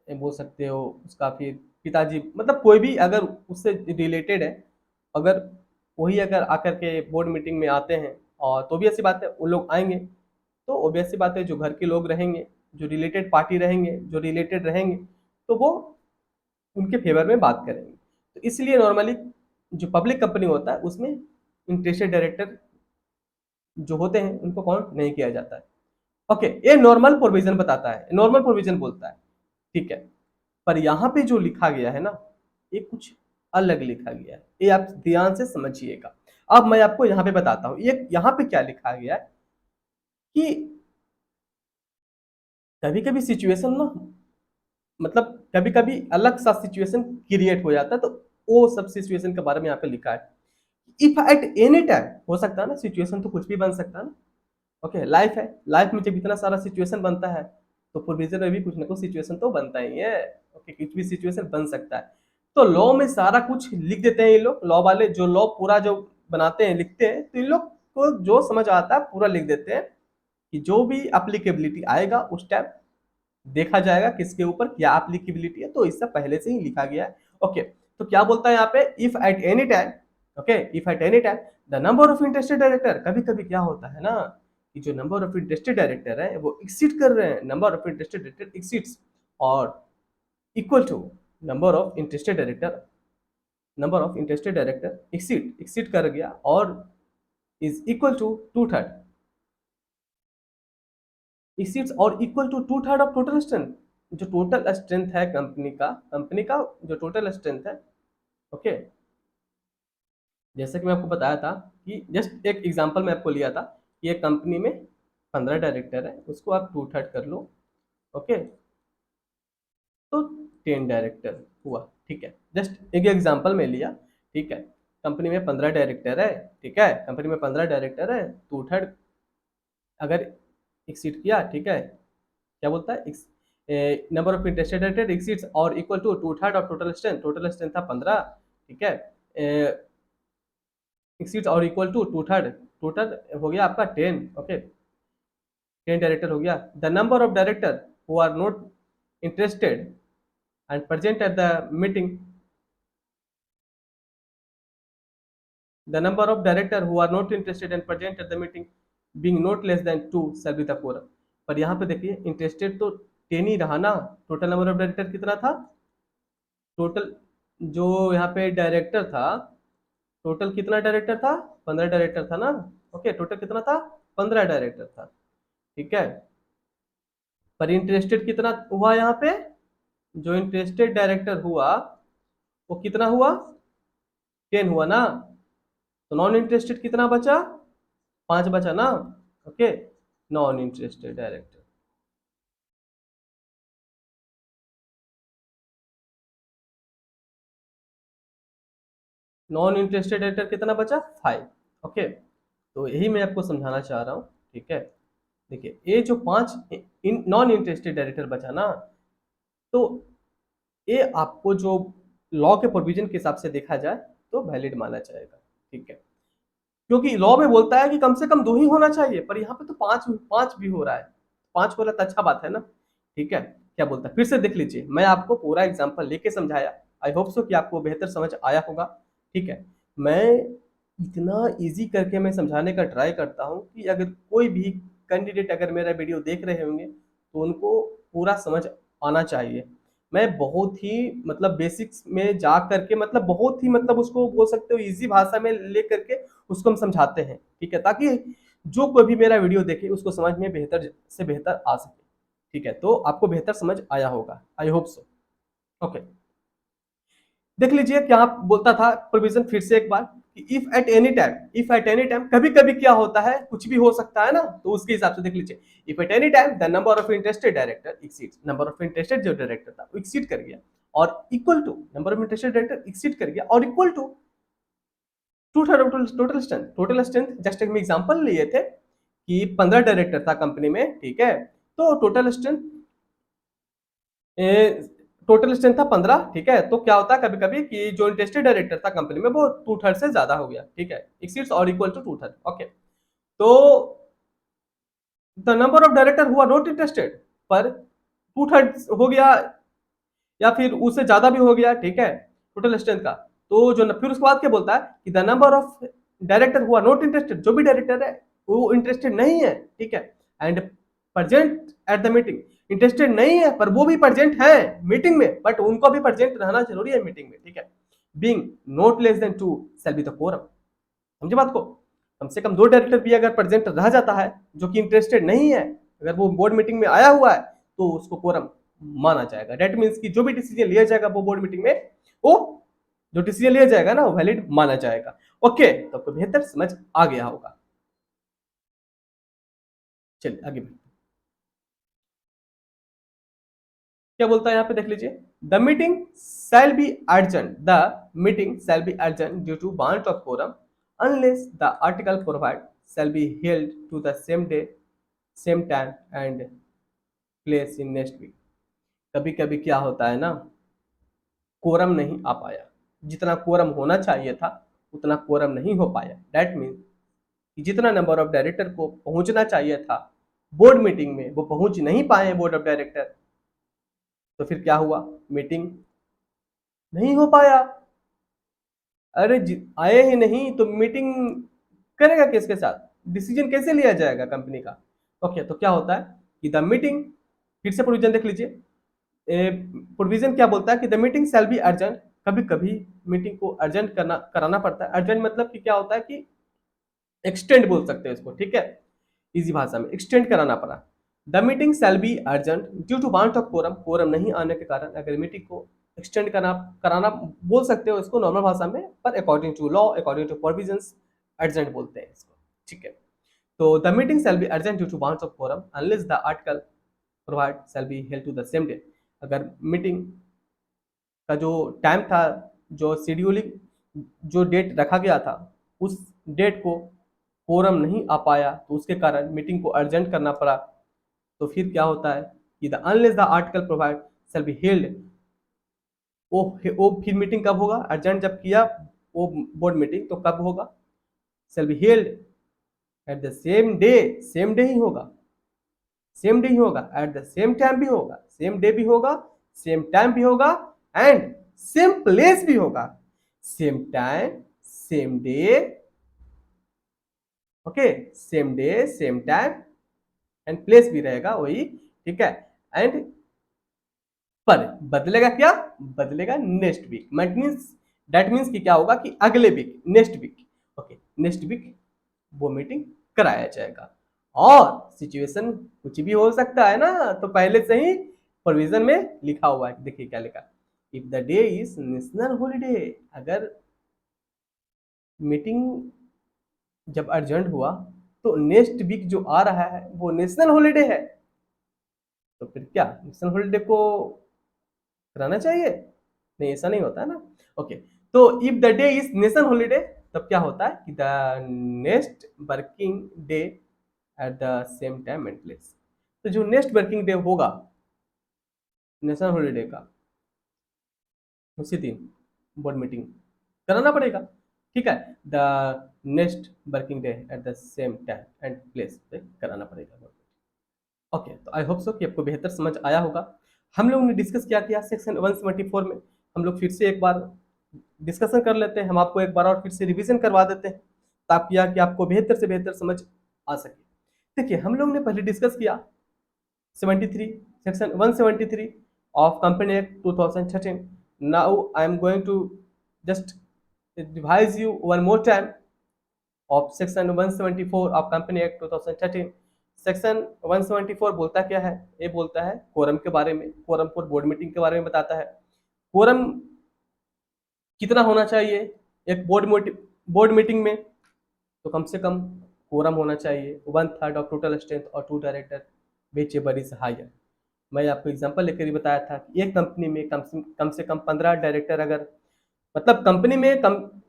बोल सकते हो उसका फिर पिताजी, मतलब कोई भी अगर उससे रिलेटेड है, अगर वही अगर आकर के बोर्ड मीटिंग में आते हैं, और तो भी ऐसी बात है वो लोग आएंगे, तो ऑब्वियस सी बात है जो घर के लोग रहेंगे, जो रिलेटेड पार्टी रहेंगे, जो रिलेटेड रहेंगे, तो वो उनके फेवर में बात करेंगे। तो इसलिए नॉर्मली जो पब्लिक कंपनी होता है उसमें इंटरेस्टेड डायरेक्टर जो होते हैं उनको काउंट नहीं किया जाता है। ओके, ये नॉर्मल प्रोविजन बताता है, नॉर्मल प्रोविजन बोलता है, ठीक है। पर यहाँ पे जो लिखा गया है ना, ये कुछ अलग लिखा गया है, ये आप ध्यान से समझिएगा। अब मैं आपको यहाँ पे बताता हूँ ये यहाँ पे क्या लिखा गया है कि कभी कभी सिचुएशन ना, मतलब कभी कभी अलग सा सिचुएशन क्रिएट हो जाता है, तो वो सब सिचुएशन के बारे में यहाँ पे लिखा है। इफ एट एनी टाइम, हो सकता है ना, सिचुएशन तो कुछ भी बन सकता है ना। ओके, लाइफ है, लाइफ में जब इतना सारा सिचुएशन बनता है तो प्रोविजन में भी कुछ ना कुछ सिचुएशन तो बनता ही है। ओके, कुछ भी सिचुएशन बन सकता है। तो लॉ में सारा कुछ लिख देते हैं ये लोग, लॉ वाले जो लॉ पूरा जो बनाते हैं लिखते हैं, तो इन लोग को जो समझ आता है पूरा लिख देते हैं कि जो भी एप्लीकेबिलिटी आएगा उस टाइम देखा जाएगा किसके ऊपर क्या एप्लीकेबिलिटी है, तो इससे पहले से ही लिखा गया है। ओके, तो क्या बोलता है यहाँ पे, if at any time, okay, if at any time the number of interested director, कभी कभी क्या होता है ना कि जो नंबर ऑफ इंटरेस्टेड डायरेक्टर है वो एक्सीड कर रहे हैं, number of interested director exceeds और equal to number of interested director, number of interested director exceed कर गया और is equal to two third, exceeds और equal to two third of total strength, जो टोटल स्ट्रेंथ है कंपनी का जो टोटल स्ट्रेंथ है। ओके, जैसा कि मैं आपको बताया था कि जस्ट एक एग्जांपल मैं आपको लिया था कि एक कंपनी में 15 डायरेक्टर है, उसको आप टू थर्ड कर लो। ओके, तो 10 डायरेक्टर हुआ, ठीक है, जस्ट एक एग्जांपल में लिया, ठीक है। कंपनी में 15 डायरेक्टर है, ठीक है, कंपनी में 15 डायरेक्टर है, टू थर्ड अगर एक्सीड किया, ठीक है, क्या बोलता है, number of interested director exceeds और equal to two third of total strength था 15, ठीक है, एक्सीड्स और equal to two third, total हो गया आपका 10। ओके, 10 डायरेक्टर हो गया। The number of director who are not interested and present at the meeting, the number of director who are not interested and present at the meeting being not less than 2 shall be the quorum। पर यहाँ पे देखिए इंटरेस्टेड तो 10 ही रहा ना, टोटल नंबर ऑफ डायरेक्टर कितना था, टोटल जो यहाँ पे डायरेक्टर था, टोटल कितना डायरेक्टर था, 15 डायरेक्टर था ना। ओके, टोटल कितना था, 15 डायरेक्टर था, ठीक है। पर इंटरेस्टेड कितना हुआ यहाँ पे, जो इंटरेस्टेड डायरेक्टर हुआ वो कितना हुआ, 10 हुआ ना। तो नॉन इंटरेस्टेड कितना बचा, 5 बचा ना। Okay, non interested director, non interested director कितना बचा, 5। ओके, तो यही मैं आपको समझाना चाह रहा हूँ, ठीक है। देखिए ये जो 5 नॉन इंटरेस्टेड डायरेक्टर बचा ना, तो ये आपको जो लॉ के प्रोविजन के हिसाब से देखा जाए तो वैलिड माना जाएगा, ठीक है। क्योंकि लॉ में बोलता है कि कम से कम 2 ही होना चाहिए, पर यहाँ पे तो 5 भी हो रहा है, 5 हो रहा है तो अच्छा बात है ना, ठीक है। क्या बोलता है फिर से देख लीजिए, मैं आपको पूरा एग्जांपल लेके समझाया, आई होप सो कि आपको बेहतर समझ आया होगा, ठीक है। मैं इतना इजी करके मैं समझाने का ट्राई करता हूँ कि अगर कोई भी कैंडिडेट अगर मेरा वीडियो देख रहे होंगे तो उनको पूरा समझ आना चाहिए। मैं बहुत ही मतलब बेसिक्स में जा करके, मतलब बहुत ही मतलब उसको बोल सकते हो इजी भाषा में ले करके उसको हम समझाते हैं, ठीक है, ताकि जो कोई भी मेरा वीडियो देखे उसको समझ में बेहतर से बेहतर आ सके, ठीक है। तो आपको बेहतर समझ आया होगा, आई होप सो। ओके, देख लीजिए क्या बोलता था प्रोविजन फिर से एक बार कि इफ एट एनी टाइम कभी कभी क्या होता है, कुछ भी हो सकता है ना, तो उसके हिसाब से देख लीजिए, if at any time the number of interested director exceeds, number of interested जो डायरेक्टर था वो एक्सीड कर गया और equal to number of interested director exceed कर गया और equal to two third total strength, total strength just एक एग्जांपल लिए थे कि 15 डायरेक्टर था कंपनी में, ठीक है। तो टोटल स्ट्रेंथ था 15, ठीक है। तो क्या होता है कभी कभी कि जो इंटरेस्टेड डायरेक्टर था कंपनी में वो टू थर्ड से ज्यादा हो गया, ठीक है, एक्सीड्स और equal to two third. Okay, तो द नंबर ऑफ डायरेक्टर हुआ नॉट इंटरेस्टेड, पर टू थर्ड हो गया या फिर उससे ज्यादा भी हो गया, ठीक है, टोटल स्ट्रेंथ का। तो जो फिर उसके बाद क्या बोलता है कि द नंबर ऑफ डायरेक्टर हुआ नॉट इंटरेस्टेड, जो भी डायरेक्टर है वो इंटरेस्टेड नहीं है, ठीक है, and present at the meeting, interested नहीं है पर वो भी प्रेजेंट है मीटिंग में, बट उनको भी प्रेजेंट रहना जरूरी है मीटिंग में, ठीक है। Being not less than 2 shall be the quorum, समझे बात को। कम से कम 2 डायरेक्टर भी अगर प्रेजेंट रह जाता है जो कि इंटरेस्टेड नहीं है, अगर वो बोर्ड मीटिंग में आया हुआ है, तो उसको कोरम माना जाएगा। डेट मीन्स कि जो भी डिसीजन लिया जाएगा वो बोर्ड मीटिंग में, वो जो डिसीजन लिया जाएगा ना वो वैलिड माना जाएगा। ओके, तो आपको बेहतर समझ आ गया होगा। चलिए आगे बढ़ते। क्या बोलता है यहाँ पे देख लीजिए, the meeting shall be adjourned, the meeting shall be adjourned due to want of quorum unless the article provide shall be held to the same day, same time and place in next week. कभी कभी क्या होता है ना, कोरम नहीं आ पाया, जितना कोरम होना चाहिए था उतना कोरम नहीं हो पाया। दैट मीन्स कि जितना नंबर ऑफ डायरेक्टर को पहुंचना चाहिए था बोर्ड मीटिंग में वो पहुंच नहीं पाए बोर्ड ऑफ डायरेक्टर, तो फिर क्या हुआ, मीटिंग नहीं हो पाया। अरे आए ही नहीं तो मीटिंग करेगा किसके साथ, डिसीजन कैसे लिया जाएगा कंपनी का। ओके, तो क्या होता है कि द मीटिंग, फिर से प्रोविजन देख लीजिए, प्रोविजन क्या बोलता है कि the meeting shall be urgent. कभी कभी मीटिंग को अर्जेंट कराना पड़ता है। अर्जेंट मतलब कि क्या होता है कि एक्सटेंड बोल सकते हैं इसको, ठीक है, इजी भाषा में एक्सटेंड कराना पड़ा। The meeting shall be adjourned due to want of quorum, quorum नहीं आने के कारण अगर मीटिंग को एक्सटेंड कराना बोल सकते हो इसको नॉर्मल भाषा में, पर according to law, according to provisions, adjourned बोलते हैं इसको, ठीक है। तो the meeting shall be adjourned due to want of quorum unless the article provide shall be held to the same day. अगर मीटिंग का जो टाइम था, जो शेड्यूलिंग जो डेट रखा गया था, उस डेट को कोरम नहीं आ पाया तो उसके कारण मीटिंग को अर्जेंट करना पड़ा। तो फिर क्या होता है कि the unless the article provide shall be held, वो फिर मीटिंग कब होगा, अर्जेंट जब किया वो बोर्ड मीटिंग तो कब होगा, shall be held at the same day, same day ही होगा, सेम डे ही होगा, एट द सेम टाइम भी होगा, सेम डे भी होगा, सेम टाइम भी होगा एंड सेम प्लेस भी होगा। Same time, same day, okay, same day same time and place भी रहेगा वही, ठीक है। एंड पर बदलेगा क्या, बदलेगा नेक्स्ट वीक, दैट मीन्स कि क्या होगा कि अगले week, next week, okay, next week वो मीटिंग कराया जाएगा। और सिचुएशन कुछ भी हो सकता है ना, तो पहले से ही प्रोविजन में लिखा हुआ है, देखिए क्या लिखा, if the day is national holiday, अगर मीटिंग जब अर्जेंट हुआ तो नेक्स्ट वीक जो आ रहा है वो नेशनल हॉलीडे है, तो फिर क्या नेशनल हॉलीडे को कराना चाहिए, नहीं ऐसा नहीं होता है ना। ओके, तो if the day is national holiday, तब क्या होता है कि the next working day at the same time and place. तो जो नेक्स्ट वर्किंग डे होगा नेशनल हॉलीडे का, उसी दिन बोर्ड मीटिंग कराना पड़ेगा, ठीक है। The next working day at the same time and place पे कराना पड़ेगा। ओके, तो आई होप सो कि आपको बेहतर समझ आया होगा। हम लोग ने डिस्कस क्या किया सेक्शन 174 में, हम लोग फिर से एक बार डिस्कशन कर लेते हैं, हम आपको एक बार और फिर से रिवीजन करवा देते हैं ताकि कि आपको बेहतर से बेहतर समझ आ सके। देखिए, हम लोग ने पहले डिस्कस किया 73, section 173 of Company Act 2013. Now I am going to just revise you one more time of section 174 of Company Act 2013. Section 174 बोलता क्या है, ये बोलता है कोरम के बारे में, कोरम को बोर्ड मीटिंग के बारे में बताता है। कोरम कितना होना चाहिए एक बोर्ड मीटिंग में, तो कम से कम कोरम होना चाहिए 1/3 ऑफ टोटल स्ट्रेंथ और 2 director whichever is higher. मैं आपको एग्जांपल लेकर ही बताया था कि एक कंपनी में कम से कम 15 डायरेक्टर, अगर मतलब कंपनी में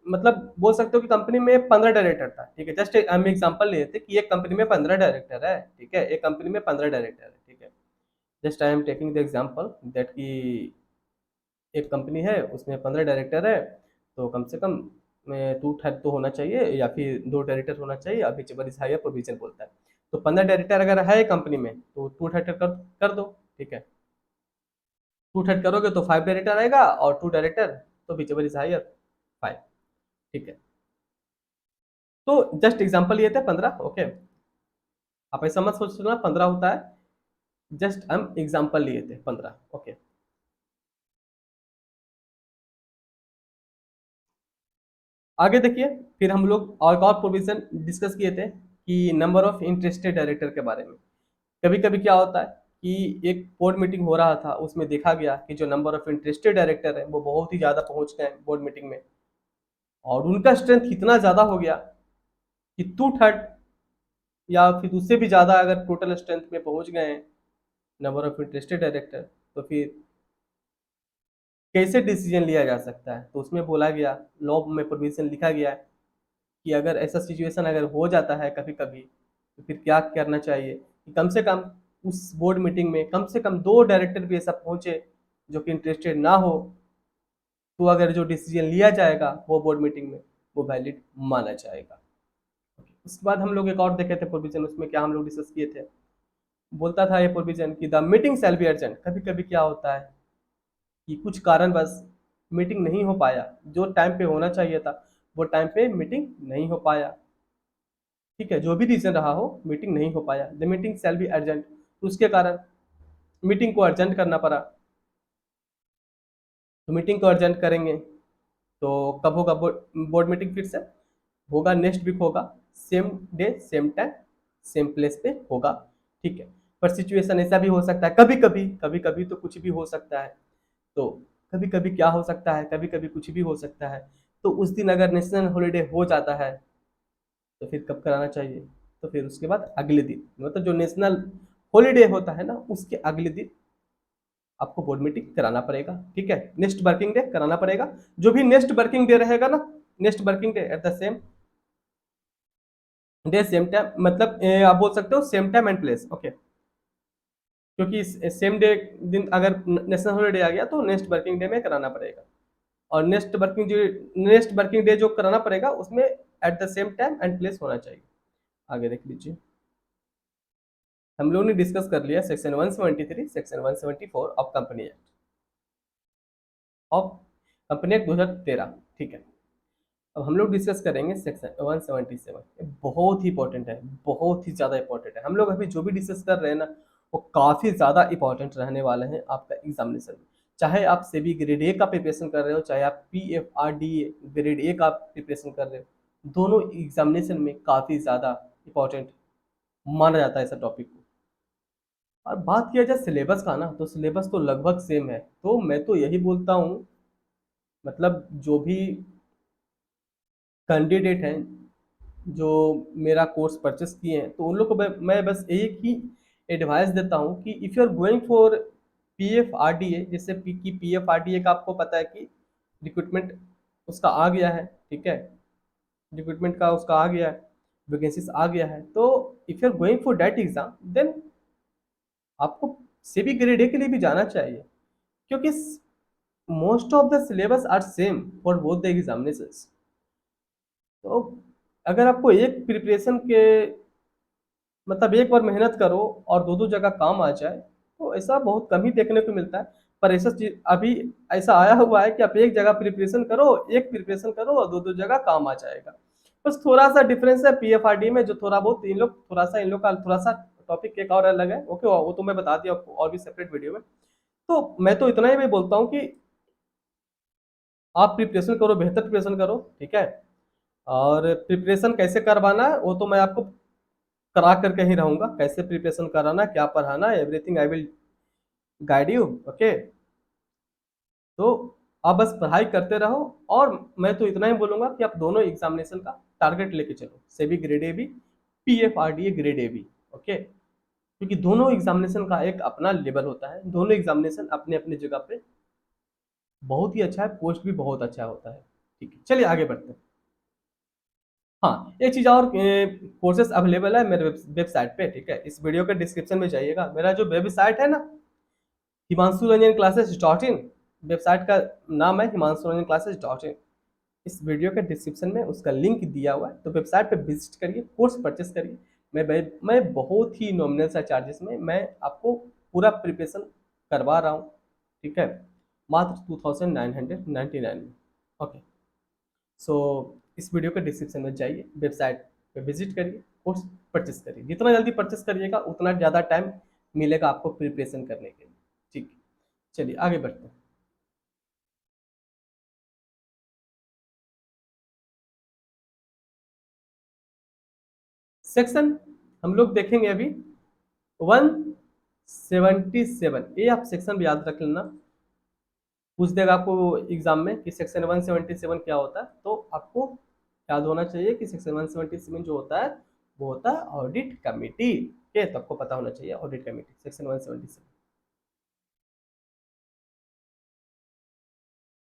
मतलब बोल सकते हो कि कंपनी में 15 डायरेक्टर था, ठीक है। जस्ट हम एग्जांपल लिए थे कि एक कंपनी में 15 डायरेक्टर है, ठीक है, एक कंपनी में 15 डायरेक्टर है, ठीक है। Just I am taking the example that कि एक कंपनी है उसमें 15 डायरेक्टर है, तो कम से कम 2/3 तो होना चाहिए या फिर 2 डायरेक्टर होना चाहिए, अभी विचेवर इज हायर प्रोविजन बोलता है। तो 15 डायरेक्टर अगर है कंपनी में तो 2/3 कर दो, ठीक है। 2/3 करोगे तो 5 डायरेक्टर आएगा और 2 डायरेक्टर तो विचेवर इज हायर 5, ठीक है। तो जस्ट एग्जांपल ये थे 15, ओके। आप ऐसा मत सोचना 15 होता है, जस्ट हम एग्जांपल लिए थे 15, ओके। आगे देखिए, फिर हम लोग और प्रोविजन डिस्कस किए थे कि नंबर ऑफ इंटरेस्टेड डायरेक्टर के बारे में। कभी कभी क्या होता है कि एक बोर्ड मीटिंग हो रहा था, उसमें देखा गया कि जो नंबर ऑफ इंटरेस्टेड डायरेक्टर है वो बहुत ही ज़्यादा पहुंच गए बोर्ड मीटिंग में, और उनका स्ट्रेंथ इतना ज़्यादा हो गया कि 2/3 या फिर उससे भी ज़्यादा अगर टोटल स्ट्रेंथ में पहुंच गए हैं नंबर ऑफ इंटरेस्टेड डायरेक्टर, तो फिर कैसे डिसीजन लिया जा सकता है। तो उसमें बोला गया, लॉ में प्रोविजन लिखा गया है कि अगर ऐसा सिचुएशन अगर हो जाता है कभी कभी, तो फिर क्या करना चाहिए कि कम से कम उस बोर्ड मीटिंग में कम से कम 2 डायरेक्टर भी ऐसा पहुंचे जो कि इंटरेस्टेड ना हो, तो अगर जो डिसीजन लिया जाएगा वो बोर्ड मीटिंग में वो वैलिड माना जाएगा। उसके बाद हम लोग एक और देखे थे प्रोविजन, उसमें क्या हम लोग डिस्कस किए थे, बोलता था ये प्रोविजन कि the meeting shall be urgent. कभी कभी क्या होता है कि कुछ कारणवश मीटिंग नहीं हो पाया, जो टाइम पे होना चाहिए था वो टाइम पे मीटिंग नहीं हो पाया, ठीक है, जो भी रीजन रहा हो मीटिंग नहीं हो पाया, the meeting shall be urgent, तो उसके कारण मीटिंग को अर्जेंट करना पड़ा। तो मीटिंग को अर्जेंट करेंगे तो कब होगा बोर्ड मीटिंग? फिर से होगा नेक्स्ट वीक होगा, same day same time same place पे होगा, ठीक है। पर सिचुएशन ऐसा भी हो सकता है, कभी कभी तो कुछ भी हो सकता है। तो कभी कभी क्या हो सकता है, कभी कभी कुछ भी हो सकता है। तो उस दिन अगर नेशनल हॉलीडे हो जाता है तो फिर कब कराना चाहिए? तो फिर उसके बाद अगले दिन, मतलब जो नेशनल हॉलीडे होता है ना उसके अगले दिन आपको बोर्ड मीटिंग कराना पड़ेगा, ठीक है, नेक्स्ट वर्किंग डे कराना पड़ेगा। जो भी नेक्स्ट वर्किंग डे रहेगा ना, next working day at the same day same time, मतलब आप बोल सकते हो same time and place, okay. क्योंकि सेम डे दिन अगर नेशनल हॉलीडे आ गया तो नेक्स्ट वर्किंग डे में कराना पड़ेगा, और नेक्स्ट वर्किंग डे जो कराना पड़ेगा उसमें eight the same time and place होना चाहिए। आगे देख लीजिए, हम लोगों ने डिस्कस कर लिया section 173, section 174 of company act, of company act 2013, ठीक है। अब हम लोग डिस्कस करेंगे सेक्शन 177, बहुत ही इंपॉर्टेंट है, बहुत ही ज़्यादा इंपॉर्टेंट है। हम लोग अभी जो भी डिस्कस कर रहे हैं ना वो काफ़ी ज़्यादा इंपॉर्टेंट रहने वाले हैं आपका एग्जामिनेशन में। चाहे आप सेबी ग्रेड ए का प्रिपरेशन कर रहे हो, चाहे आप PFRDA ग्रेड ए का प्रिपरेशन कर रहे हो, दोनों एग्जामिनेशन में काफ़ी ज़्यादा इंपॉर्टेंट माना जाता है ऐसा टॉपिक को। और बात किया जाए सिलेबस का ना, तो सिलेबस तो लगभग सेम है। तो मैं तो यही बोलता हूँ, मतलब जो भी कैंडिडेट हैं जो मेरा कोर्स परचेस किए हैं, तो उन लोग को मैं बस एक ही एडवाइस देता हूँ कि if you are going for PFRDA, जैसे कि PFRDA का आपको पता है कि रिक्रूटमेंट उसका आ गया है, ठीक है, रिक्रूटमेंट का उसका आ गया है, वैकेंसीज आ गया है। तो if you are going for that exam then आपको सेबी ग्रेड ए के लिए भी जाना चाहिए, क्योंकि most of the syllabus are same for both the examinations. तो अगर आपको एक प्रिपरेशन के, मतलब एक बार मेहनत करो और दो दो जगह काम आ जाए, तो ऐसा बहुत कम ही देखने को मिलता है। पर ऐसा चीज अभी ऐसा आया हुआ है कि आप एक जगह प्रिपरेशन करो, एक प्रिपरेशन करो और दो दो जगह काम आ जाएगा। बस थोड़ा सा डिफरेंस है PFRD में, जो थोड़ा बहुत इन लोग थोड़ा सा, इन लोग का थोड़ा सा टॉपिक एक और अलग है, ओके, वो तो मैं बता दिया आपको और भी सेपरेट वीडियो में। तो मैं तो इतना ही मैं बोलता हूँ कि आप प्रिपरेशन करो, बेहतर प्रिपरेशन करो, ठीक है। और प्रिपरेशन कैसे करवाना है वो तो मैं आपको करा करके ही रहूंगा, कैसे प्रिपरेशन कराना, क्या पढ़ाना, everything I will guide you, okay. तो आप बस पढ़ाई करते रहो, और मैं तो इतना ही बोलूंगा कि आप दोनों एग्जामिनेशन का टारगेट लेके चलो, सेबी ग्रेड ए भी, PFRDA ग्रेड ए भी, ओके। क्योंकि दोनों एग्जामिनेशन का एक अपना लेवल होता है, दोनों एग्जामिनेशन अपने अपने जगह पे बहुत ही अच्छा है, पोस्ट भी बहुत अच्छा होता है, ठीक है। चलिए आगे बढ़ते हैं। हाँ, एक चीज़ और, कोर्सेज अवेलेबल है मेरे वेबसाइट पे, ठीक है। इस वीडियो के डिस्क्रिप्शन में जाइएगा, मेरा जो वेबसाइट है ना, himanshuranjanclasses.in, वेबसाइट का नाम है himanshuranjanclasses.in। इस वीडियो के डिस्क्रिप्शन में उसका लिंक दिया हुआ है, तो वेबसाइट पे विजिट करिए, कोर्स परचेस करिए। मैं बहुत ही नॉमिनल सा चार्जेस में मैं आपको पूरा प्रिपरेशन करवा रहा हूँ, ठीक है, मात्र 2999 में, ओके। सो इस वीडियो के डिस्क्रिप्शन में जाइए, वेबसाइट पे विजिट करिए, कोर्स परचेस करिए। जितना जल्दी परचेस करिएगा उतना ज़्यादा टाइम मिलेगा आपको प्रिपरेशन करने के लिए, ठीक है। चलिए आगे बढ़ते हैं। सेक्शन हम लोग देखेंगे अभी 177, ये आप सेक्शन भी याद रख लेना, पूछ देगा आपको एग्जाम में कि सेक्शन 177 क्या होता है, तो आपको याद होना चाहिए कि सेक्शन 177 जो होता है वो होता है ऑडिट कमेटी के, तो आपको पता होना चाहिए ऑडिट कमेटी सेक्शन 177।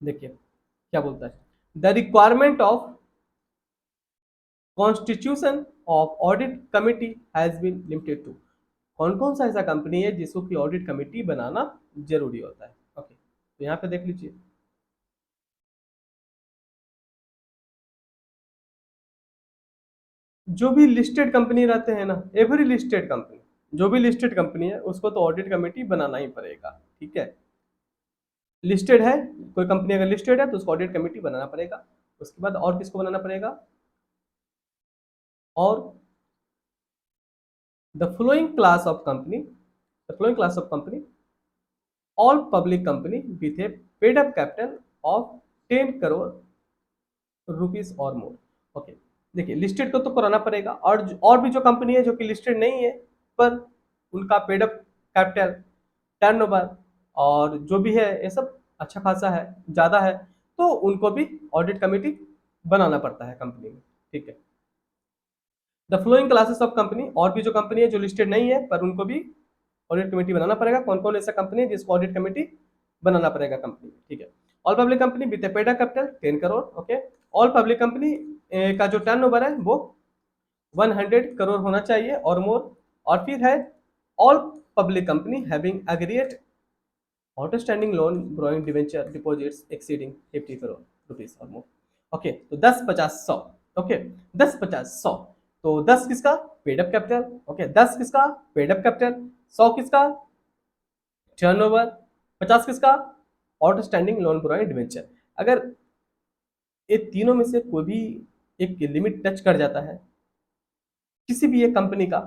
देखिए क्या बोलता है, the requirement of constitution of audit committee has been limited to, कौन कौन सा ऐसा कंपनी है जिसको कि ऑडिट कमेटी बनाना जरूरी होता है। ओके, तो यहाँ पे देख लीजिए, जो भी लिस्टेड कंपनी रहते हैं ना, एवरी लिस्टेड कंपनी, जो भी लिस्टेड कंपनी है उसको तो ऑडिट कमेटी बनाना ही पड़ेगा। ठीक है, लिस्टेड है, कोई कंपनी अगर लिस्टेड है तो उसको ऑडिट कमेटी बनाना पड़ेगा। उसके बाद और किसको बनाना पड़ेगा, और the following class of company, the following class of company, all public company with A paid up capital of 10 crore rupees और मोर। ओके, देखिए लिस्टेड को तो कराना पड़ेगा, और भी जो कंपनी है जो कि लिस्टेड नहीं है पर उनका पेड अप कैपिटल, टर्नओवर और जो भी है ये सब अच्छा खासा है, ज़्यादा है, तो उनको भी ऑडिट कमेटी बनाना पड़ता है कंपनी में। ठीक है, the flowing classes of company, और भी जो कंपनी है जो लिस्टेड नहीं है पर उनको भी ऑडिट कमेटी बनाना पड़ेगा। कौन कौन ऐसा कंपनी है जिसको ऑडिट कमेटी बनाना पड़ेगा कंपनी। ठीक है, all public company with paid capital 10 crore. Okay, all public company का जो टर्नओवर है वो 100 करोड़ होना चाहिए और मोर। और फिर है all public company having aggregate outstanding loan ब्रोइंग debenture deposits exceeding 50 crore rupees और मोर। ओके, तो 10, 50, 100। ओके, 10, 50, 100, तो 10 किसका पेड अप कैपिटल, ओके 10 किसका पेड अप कैपिटल, 100 किसका टर्नओवर, 50 किसका आउटस्टैंडिंग लोन ब्रोइंग डिवेंचर। अगर ये तीनों में से कोई भी एक लिमिट टच कर जाता है किसी भी एक कंपनी का,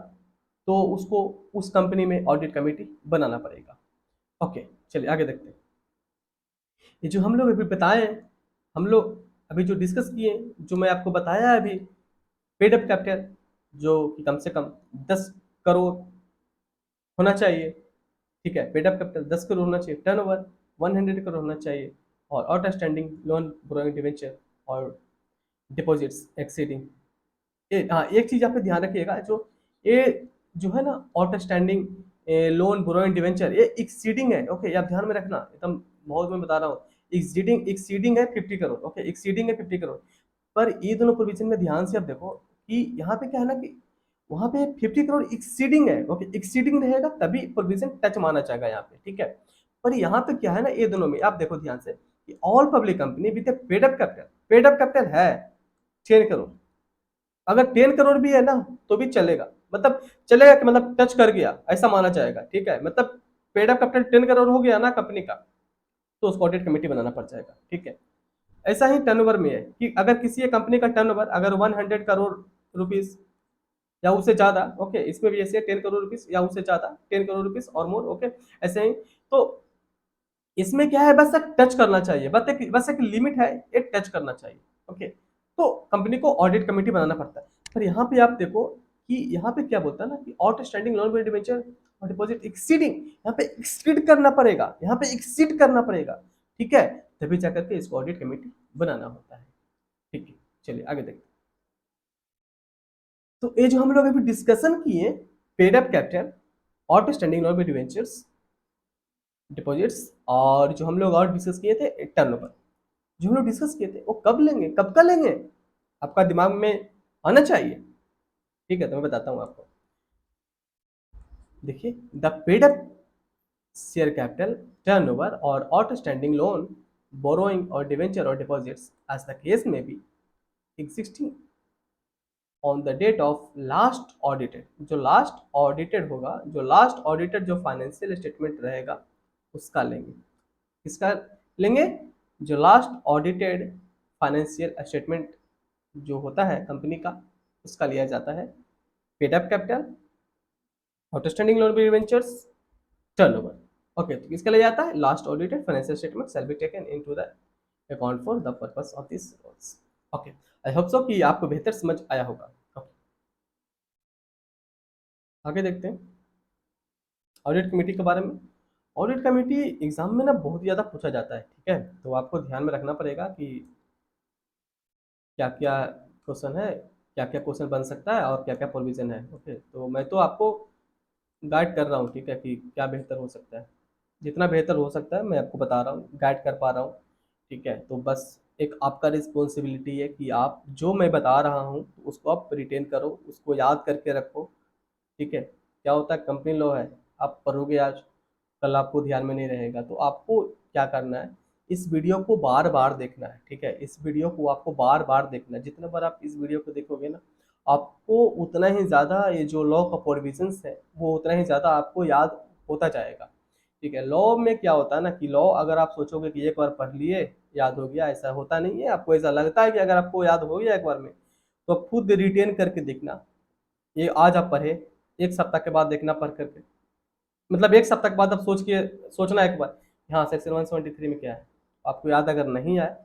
तो उसको उस कंपनी में ऑडिट कमेटी बनाना पड़ेगा। ओके, चलिए आगे देखते हैं। ये जो हम लोग अभी बताए हैं, हम लोग अभी जो डिस्कस किए, जो मैं आपको बताया है अभी, पेड अप कैपिटल जो कि कम से कम 10 करोड़ होना चाहिए। ठीक है, पेड अप कैपिटल 10 करोड़ होना चाहिए, टर्नओवर 100 करोड़ होना चाहिए, और आउटस्टैंडिंग लोन ब्रोइंग डिवेंचर और डिपॉजिट्स एक्सीडिंग। हाँ, एक चीज आप पे ध्यान रखिएगा, जो ये जो है ना आउटस्टैंडिंग लोन ब्रोइंग डिवेंचर, ये एक्सीडिंग है। ओके, ये आप ध्यान में रखना, एकदम बहुत मैं बता रहा हूँ, एक्सीडिंग एक्सीडिंग है 50 करोड़। ओके, एक्सीडिंग है 50 करोड़, पर ये दोनों प्रोविजन में ध्यान से आप देखो कि यहाँ पे क्या है ना कि वहां पे 50 करोड़ एक्सीडिंग है। ओके, एक्सीडिंग रहेगा तभी प्रोविजन टच माना जाएगा यहाँ पे। ठीक है, पर यहाँ पे क्या है ना, ये दोनों में आप देखो ध्यान से कि all public company with paid up capital, paid up capital है 10 करोड़, अगर 10 करोड़ भी है ना तो भी चलेगा, मतलब चलेगा कि मतलब टच कर गया ऐसा माना जाएगा। ठीक है, मतलब पेड अप कैपिटल 10 करोड़ हो गया ना कंपनी का, तो उसको ऑडिट कमेटी बनाना पड़ जाएगा। ठीक है, ऐसा ही टर्नओवर में है कि अगर किसी एक कंपनी का टर्नओवर अगर 100 करोड़ रुपीज या उससे ज्यादा, ओके इसमें भी ऐसे 10 करोड़ रुपीज या उससे ज्यादा 10 करोड़ रुपीज और मोर। ओके, ऐसे ही तो इसमें क्या है, बस एक टच करना चाहिए, बस एक लिमिट है, एक टच करना चाहिए। ओके, तो कंपनी को ऑडिट कमेटी बनाना पड़ता है। पर यहाँ पे आप देखो कि यहाँ पे क्या बोलता है ना कि आउटस्टैंडिंग लोन डिबेंचर और डिपॉजिट एक्सीडिंग, यहाँ पे एक्सीड करना पड़ेगा, यहाँ पे एक्सीड करना पड़ेगा। ठीक है, तभी जाकर के इसको ऑडिट कमेटी बनाना होता है। ठीक है, चलिए आगे देखते हैं। तो ये जो हम लोग अभी डिस्कशन किए, paid up capital, outstanding loan debentures, deposits, और जो हम लोग और डिस्कस किए थे टर्नओवर, जो हम लोग डिस्कस किए थे वो कब लेंगे, कब का लेंगे, आपका दिमाग में आना चाहिए। ठीक है, तो मैं बताता हूँ आपको। देखिए, the paid up share capital, turnover और आउटस्टैंडिंग लोन बोरोइंग और डिवेंचर और डिपॉजिट्स एज द केस में be existing on the date of last audited, जो लास्ट ऑडिटेड होगा, जो लास्ट ऑडिटेड जो फाइनेंशियल स्टेटमेंट रहेगा उसका लेंगे। किसका लेंगे, जो लास्ट ऑडिटेड फाइनेंशियल स्टेटमेंट जो होता है कंपनी का उसका लिया जाता है। Paid up capital, outstanding loan debentures, turnover. Okay, तो किसका लिया जाता है, last audited financial statement shall be taken into the account for the purpose of this rules. Okay, I hope so कि आपको बेहतर समझ आया होगा। आगे देखते हैं ऑडिट कमेटी के बारे में। ऑडिट कमेटी एग्जाम में ना बहुत ज़्यादा पूछा जाता है, ठीक है, तो आपको ध्यान में रखना पड़ेगा कि क्या क्या क्वेश्चन है, क्या क्या क्वेश्चन बन सकता है और क्या क्या प्रोविजन है। ओके, तो मैं तो आपको गाइड कर रहा हूँ, ठीक है, कि क्या बेहतर हो सकता है। जितना बेहतर हो सकता है मैं आपको बता रहा हूँ, गाइड कर पा रहा हूँ, ठीक है। तो बस एक आपका रिस्पॉन्सिबिलिटी है कि आप जो मैं बता रहा हूँ उसको आप रिटेन करो, उसको याद करके रखो, ठीक है। क्या होता है, कंपनी लॉ है, आप पढ़ोगे आज, कल आपको ध्यान में नहीं रहेगा, तो आपको क्या करना है, इस वीडियो को बार बार देखना है, ठीक है। इस वीडियो को आपको बार बार देखना है, जितना बार आप इस वीडियो को देखोगे ना, आपको उतना ही ज़्यादा ये जो लॉ का प्रोविजंस है वो उतना ही ज़्यादा आपको याद होता जाएगा, ठीक है। लॉ में क्या होता है ना कि लॉ अगर आप सोचोगे कि एक बार पढ़ लिए याद हो गया, ऐसा होता नहीं है। आपको ऐसा लगता है कि अगर आपको याद हो गया एक बार में, तो आप खुद रिटेन करके देखना। ये आज आप पढ़े, एक सप्ताह के बाद देखना पढ़ करके, मतलब एक सप्ताह के बाद आप सोचना एक बार, हाँ सेक्शन 173 में क्या है। आपको याद अगर नहीं आए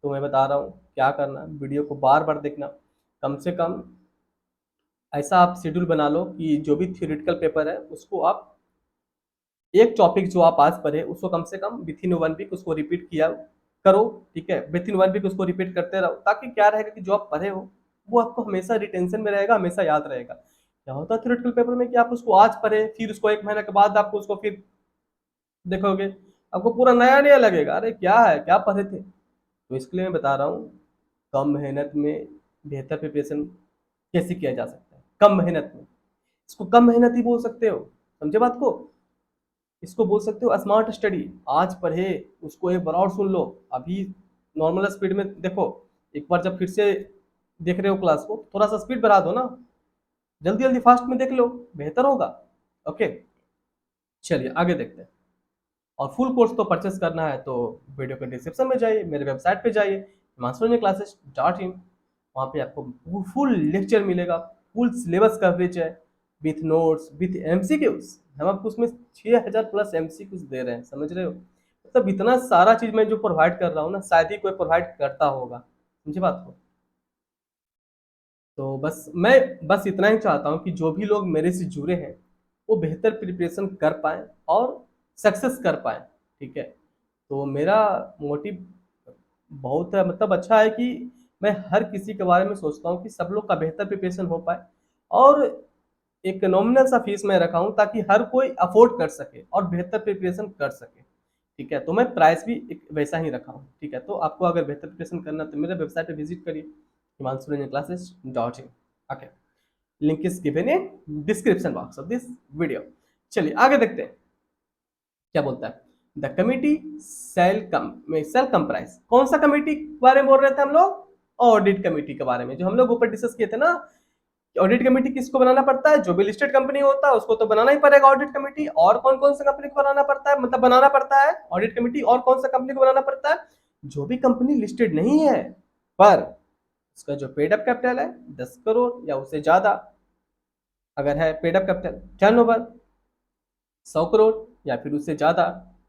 तो मैं बता रहा हूँ क्या करना, वीडियो को बार बार देखना। कम से कम ऐसा आप शेड्यूल बना लो कि जो भी थ्योरेटिकल पेपर है उसको आप, एक टॉपिक जो आप आज पढ़े उसको कम से कम विथ इन 1 वीक उसको रिपीट किया करो, ठीक है। विथ इन 1 वीक उसको रिपीट करते रहो, ताकि क्या रहेगा कि जो आप पढ़े हो वो आपको हमेशा रिटेंशन में रहेगा, हमेशा याद रहेगा। क्या होता है थ्योरेटिकल पेपर में कि आप उसको आज पढ़े, फिर उसको 1 महीने के बाद आपको उसको फिर देखोगे, आपको पूरा नया नया लगेगा, अरे क्या है, क्या पढ़े थे। तो इसके लिए मैं बता रहा हूँ, कम मेहनत में बेहतर प्रिपरेशन कैसे किया जा सकता है, कम मेहनत में। इसको कम मेहनत ही बोल सकते हो, समझे बात को। इसको बोल सकते हो स्मार्ट स्टडी। आज पढ़े उसको एक बार और सुन लो, अभी नॉर्मल स्पीड में देखो, एक बार जब फिर से देख रहे हो क्लास को, थोड़ा सा स्पीड बढ़ा दो ना, जल्दी जल्दी फास्ट में देख लो, बेहतर होगा। ओके, चलिए आगे देखते हैं। और फुल कोर्स तो परचेस करना है तो वीडियो के डिस्क्रिप्शन में जाइए, मेरे वेबसाइट पे जाइए himanshu-classes.in। वहाँ पे आपको फुल लेक्चर मिलेगा, फुल सिलेबस कवरेज है, विथ नोट्स विथ एमसीक्यूज। हम आपको उसमें 6000 प्लस एमसीक्यूज दे रहे हैं, समझ रहे हो। मतलब इतना सारा चीज मैं जो प्रोवाइड कर रहा हूँ ना, शायद ही कोई प्रोवाइड करता होगा, समझे बात को। तो बस मैं बस इतना ही चाहता हूँ कि जो भी लोग मेरे से जुड़े हैं वो बेहतर प्रिपरेशन कर पाएँ और सक्सेस कर पाएँ, ठीक है। तो मेरा मोटिव बहुत मतलब अच्छा है कि मैं हर किसी के बारे में सोचता हूँ कि सब लोग का बेहतर प्रिपरेशन हो पाए, और एक नॉमिनल सा फीस मैं रखा हूँ ताकि हर कोई अफोर्ड कर सके और बेहतर प्रिपरेशन कर सके, ठीक है। तो मैं प्राइस भी एक वैसा ही रखा हूँ, ठीक है। तो आपको अगर बेहतर प्रिपरेशन करना है तो मेरे वेबसाइट पे विजिट करिए himanshu-classes.in। Okay, link is given in description box of this video. चलिए आगे देखते हैं क्या बोलता है। द कमिटी सेल कंप्राइज, कौन सा कमेटी के बारे में बोल रहे थे हम लोग, ऑडिट कमेटी के बारे में, जो हम लोग ऊपर डिस्कस किए थे ना। ऑडिट कमेटी किसको बनाना पड़ता है, जो भी लिस्टेड कंपनी होता है उसको तो बनाना ही पड़ेगा ऑडिट कमेटी। और कौन कौन सा कंपनी को बनाना पड़ता है, मतलब बनाना पड़ता है ऑडिट कमेटी, और कौन सा कंपनी को बनाना पड़ता है, जो भी कंपनी लिस्टेड नहीं है पर उसका जो पेड अप कैपिटल है 10 करोड़ या उससे ज्यादा, अगर है paid up capital, turnover 100 crore या फिर उससे ज्यादा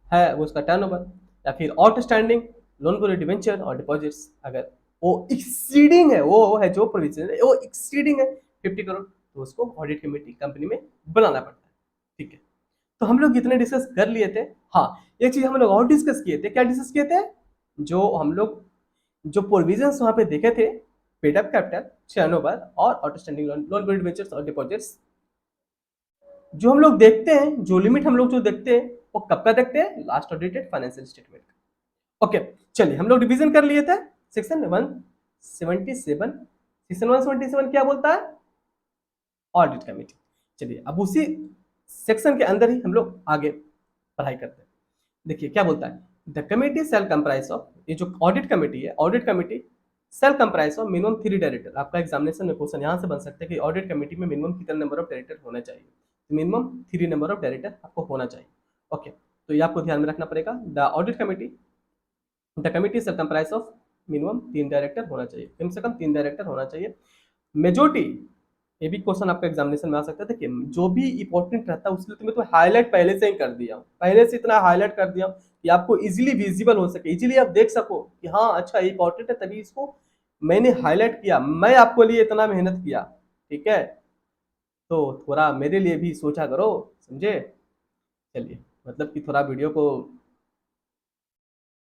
है वो उसका टर्नओवर, या फिर आउटस्टैंडिंग लोन फॉर डिवेंचर और डिपॉजिट्स, अगर वो एक्सीडिंग है, वो है जो प्रोविजन है वो एक्सीडिंग है 50 करोड़, तो उसको ऑडिट कमेटी कंपनी में बनाना पड़ता है, ठीक है। तो हम लोग इतने डिस्कस कर लिए थे। हाँ, एक चीज हम लोग और डिस्कस किए थे, क्या डिस्कस किए थे, जो हम लोग जो प्रोविजंस वहां पे देखे थे, पेड अप कैपिटल, टर्नओवर और outstanding loan loan for debentures और डिपॉजिट्स, जो हम लोग देखते हैं, जो लिमिट हम लोग जो देखते हैं वो कब का देखते हैं, last audited financial statement. Okay, चलिए हम लोग रिवीजन कर लिए थे सेक्शन 177। सेक्शन 177 क्या बोलता है, ऑडिट कमेटी। चलिए अब उसी सेक्शन के अंदर ही हम लोग आगे पढ़ाई करते हैं। देखिए क्या बोलता है, the committee shall comprise of, ये जो ऑडिट कमेटी है, audit committee shall comprise of minimum 3 director. आपका एग्जामिनेशन में क्वेश्चन यहाँ से बन सकता है कि ऑडिट कमेटी में मिनिमम कितना नंबर ऑफ डायरेक्टर होना चाहिए, मिनिमम 3 नंबर ऑफ डायरेक्टर आपको होना चाहिए। ओके, तो ये आपको ध्यान में रखना पड़ेगा। The committee shall comprise of minimum 3 director होना चाहिए, कम से कम 3 डायरेक्टर होना चाहिए। मेजोरिटी, ये भी क्वेश्चन आपका एग्जामिनेशन में आ सकता है। देखिए जो भी इंपॉर्टेंट रहता है उसके लिए तो मैं तो हाईलाइट पहले से ही कर दिया हूँ, पहले से इतना हाईलाइट कर दिया हूँ कि आपको इजीली विजिबल हो सके, इजीली आप देख सको कि हाँ अच्छा इंपॉर्टेंट है, तभी इसको मैंने हाईलाइट किया, मैं आपको लिए इतना मेहनत किया, ठीक है। तो थोड़ा मेरे लिए भी सोचा करो, समझे। चलिए, मतलब कि थोड़ा वीडियो को,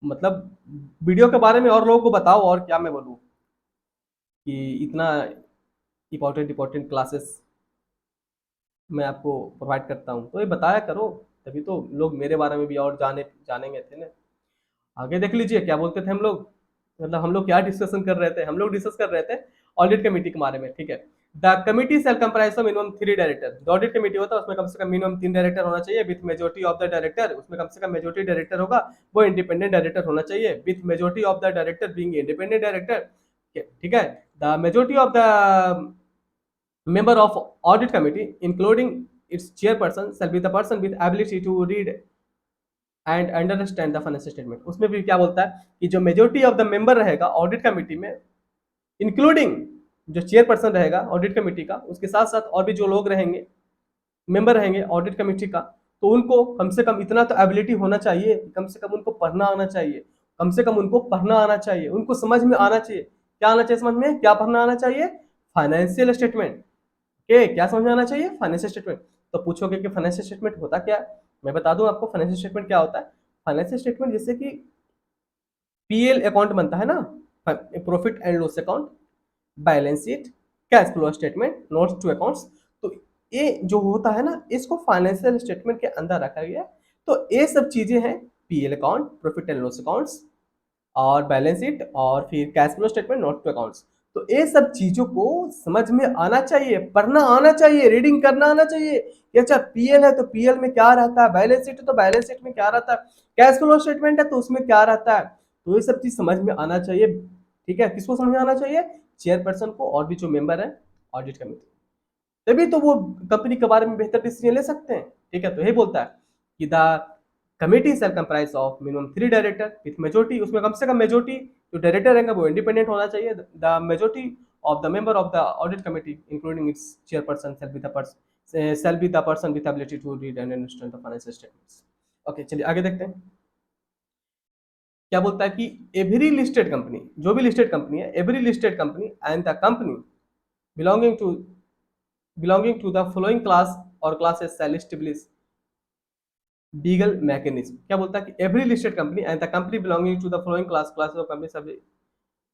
मतलब वीडियो के बारे में और लोगों को बताओ, और क्या मैं बोलूँ कि इतना इम्पोर्टेंट इम्पोर्टेंट क्लासेस मैं आपको प्रोवाइड करता हूँ, तो ये बताया करो, तभी तो लोग मेरे बारे में भी और जानेंगे थे ना। आगे देख लीजिए क्या बोलते थे हम लोग, मतलब हम लोग क्या डिस्कशन कर रहे थे, हम लोग डिस्कस कर रहे थे ऑडिट कमेटी के बारे में, ठीक है। The committee shall comprise of minimum 3 director. जो ऑडिट कमेटी होता है उसमें कम से कम मिनिमम 3 डायरेक्टर होना चाहिए with majority of the director, उसमें कम से कम मेजोरिटी डायरेक्टर होगा, वो इंडिपेंडेंट डायरेक्टर होना चाहिए with majority of the director being independent director, ठीक है। The majority of the member of audit committee including its chairperson shall be the person with ability to read and understand the financial statement. उसमें भी क्या बोलता है कि जो मेजोरिटी ऑफ द मेंबर रहेगा ऑडिट कमेटी में, इंक्लूडिंग जो चेयरपर्सन रहेगा ऑडिट कमेटी का, उसके साथ साथ और भी जो लोग रहेंगे, मेंबर रहेंगे ऑडिट कमेटी का, तो उनको कम से कम इतना तो एबिलिटी होना चाहिए, कम से कम उनको पढ़ना आना चाहिए, कम से कम उनको पढ़ना आना चाहिए, उनको समझ में आना चाहिए। क्या आना चाहिए समझ में, क्या पढ़ना आना चाहिए? फाइनेंशियल स्टेटमेंट के, क्या समझ में आना चाहिए? Financial statement. तो पूछोगे कि फाइनेंशियल स्टेटमेंट होता क्या है, मैं बता दूं आपको फाइनेंशियल स्टेटमेंट क्या होता है। फाइनेंशियल स्टेटमेंट जैसे कि पीएल अकाउंट बनता है ना, profit and loss account, balance sheet, cash flow statement, notes to accounts, तो ये जो होता है ना, इसको फाइनेंशियल स्टेटमेंट के अंदर रखा गया है। तो ये सब चीजें हैं, PL account, profit and loss accounts, और बैलेंस शीट, और फिर cash flow statement, note to accounts. तो ये सब चीजों को समझ में आना चाहिए, पढ़ना आना चाहिए, रीडिंग करना आना चाहिए कि अच्छा पीएल है तो पीएल में क्या रहता है, बैलेंस शीट है तो बैलेंस शीट में क्या रहता है, कैश फ्लो स्टेटमेंट है तो उसमें क्या रहता है। तो ये सब चीज समझ में आना चाहिए, ठीक है। किसको समझ में आना चाहिए? चेयरपर्सन को और भी जो मेंबर है ऑडिट कमेटी, तभी तो वो कंपनी के बारे में बेहतर डिसीजन ले सकते हैं, ठीक है। तो यही बोलता है कि the committee shell comprise of minimum 3 director with majority, उसमें कम से कम मेजोरिटी जो डायरेक्टर रहेंगे वो इंडिपेंडेंट होना चाहिए। The majority of the member of the audit committee including it's chairperson shall be the person with ability to read and understand the financial statements। Okay, चलिए आगे देखते हैं क्या बोलता है कि एवरी लिस्टेड कंपनी, जो भी लिस्टेड कंपनी है, every listed company and the company belonging to the following class और classes shall establish legal mechanism. क्या बोलता है कि every listed company and the company belonging to the following classes of company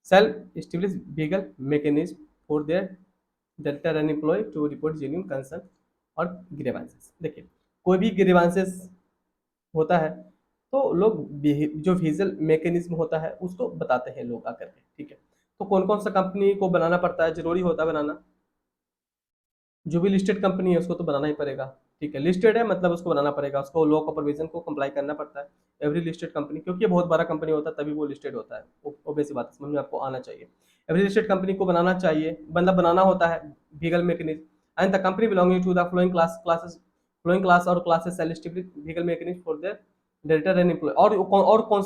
shall establish legal mechanism for their director and employee to report genuine concern और grievances। देखिए, कोई भी grievances होता है तो लोग जो विजुअल मैकेनिज्म होता है उसको बताते हैं लोग आकर के, ठीक है। तो कौन कौन सा कंपनी को बनाना पड़ता है, जरूरी होता है बनाना, जो भी लिस्टेड कंपनी है उसको तो बनाना ही पड़ेगा, ठीक है। लिस्टेड है मतलब उसको बनाना पड़ेगा, उसको लॉ का प्रोविजन को कंप्लाई करना पड़ता है। एवरी लिस्टेड कंपनी, क्योंकि ये बहुत बड़ा कंपनी होता है तभी वो लिस्टेड होता है, ऑब्वियस बात है, समझ में आपको आना चाहिए। एवरी लिस्टेड कंपनी को बनाना चाहिए, मतलब बनाना होता है legal mechanism and the company belonging to the following class और classes shall establish legal mechanism for their director and employ. और कौन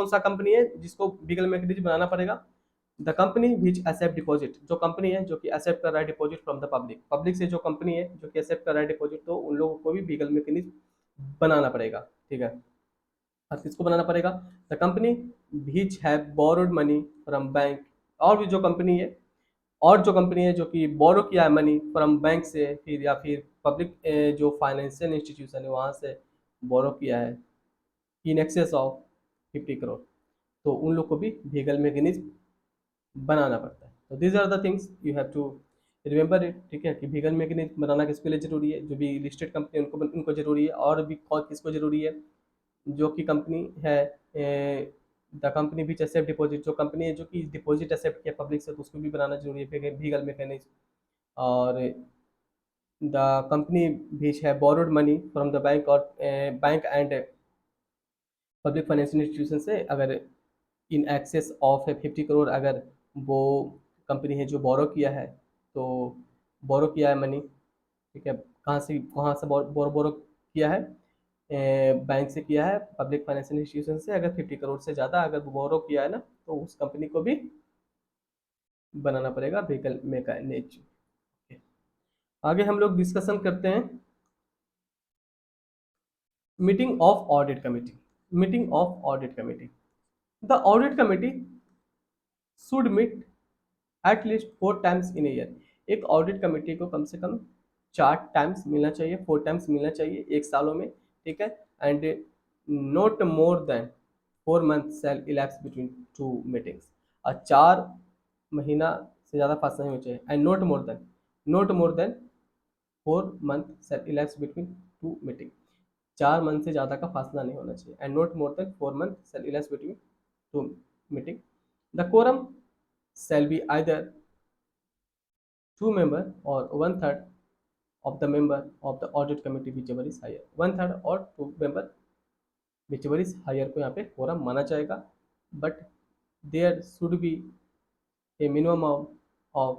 सा कंपनी है जिसको लीगल मैकेनिज्म बनाना पड़ेगा? The company which accept deposit, जो कंपनी है जो कि एक्सेप्ट कर रहा है deposit from the public, public से जो कंपनी है जो कि एक्सेप्ट कर रहा है डिपॉजिट, तो उन लोगों को भी लीगल मैकेनिज्म बनाना पड़ेगा, ठीक है। और किसको बनाना पड़ेगा? The company which have borrowed money from bank, और भी जो कंपनी है, और जो कंपनी है जो कि बोरो किया है मनी फ्रॉम बैंक से, फिर या फिर पब्लिक जो फाइनेंशियल इंस्टीट्यूशन है वहाँ से बोरो किया है इन एक्सेस ऑफ 50 करोड़, तो उन लोग को भी लीगल मैकेनिज्म बनाना पड़ता है। तो these are the things you have to remember it, ठीक है, कि वीगन मैकेनिज्म बनाना किसके लिए जरूरी है, जो भी लिस्टेड कंपनी उनको जरूरी है, और भी किसको जरूरी है, जो कि कंपनी है the company which accept deposit, जो कंपनी है जो कि डिपॉजिट एक्सेप्ट किया पब्लिक से, तो उसको भी बनाना जरूरी है वीगल मैकेनिज्म। और द कंपनी विच है borrowed money from the bank or bank and public financial institution से, अगर इन एक्सेस ऑफ है 50 करोड़, अगर वो कंपनी है जो बोरो किया है, तो बोरो किया है मनी, ठीक है, कहाँ से बोरो किया है, बैंक से किया है, पब्लिक फाइनेंशियल इंस्टीट्यूशन से, अगर 50 करोड़ से ज़्यादा अगर बोरो किया है ना, तो उस कंपनी को भी बनाना पड़ेगा व्हीकल मैकेनिज्म। आगे हम लोग डिस्कशन करते हैं meeting of audit committee. Meeting of audit committee, the audit committee should meet at least 4 times in year. एक ऑडिट कमेटी को कम से कम 4 टाइम्स मिलना चाहिए, 4 टाइम्स मिलना चाहिए एक सालों में, ठीक है। And not more than 4 month shall elapse between 2 meetings, और 4 महीना से ज़्यादा फासला नहीं होना चाहिए। And not more than 4 month shall elapse between 2 meeting, 4 month से ज़्यादा का फासला नहीं होना चाहिए। And not more than 4 month shall elapse between 2 meeting. The quorum shall be either 2 member or 1/3 of the member of the audit committee whichever is higher, 1/3 और 2 member whichever is higher को यहाँ पे quorum माना जाएगा। but there should be a of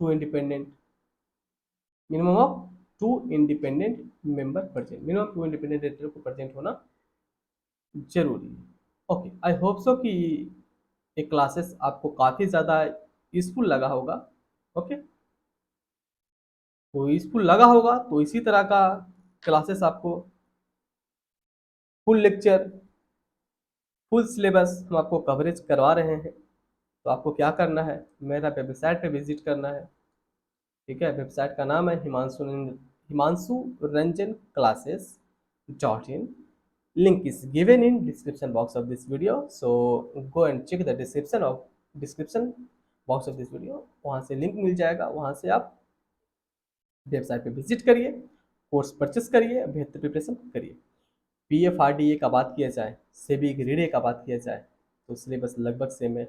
2 independent minimum of 2 independent member present, minimum 2 independent director को present होना जरूरी है। ओके, आई होप सो कि ये क्लासेस आपको काफ़ी ज़्यादा यूजफुल लगा होगा। ओके, तो यूजफुल लगा होगा तो इसी तरह का क्लासेस आपको फुल लेक्चर, फुल सिलेबस हम आपको कवरेज करवा रहे हैं। तो आपको क्या करना है, मेरा वेबसाइट पे विजिट करना है, ठीक है। वेबसाइट का नाम है Himanshu Ranjan classes.in। link is given in description box of this video, so go and check the description box of this video, वहाँ से लिंक मिल जाएगा, वहाँ से आप वेबसाइट पे विजिट करिए, कोर्स परचेस करिए, बेहतर प्रिपरेशन करिए। PFRDA का बात किया जाए, सेबी ग्रेडे का बात किया जाए, तो सिलेबस लगभग सेम है।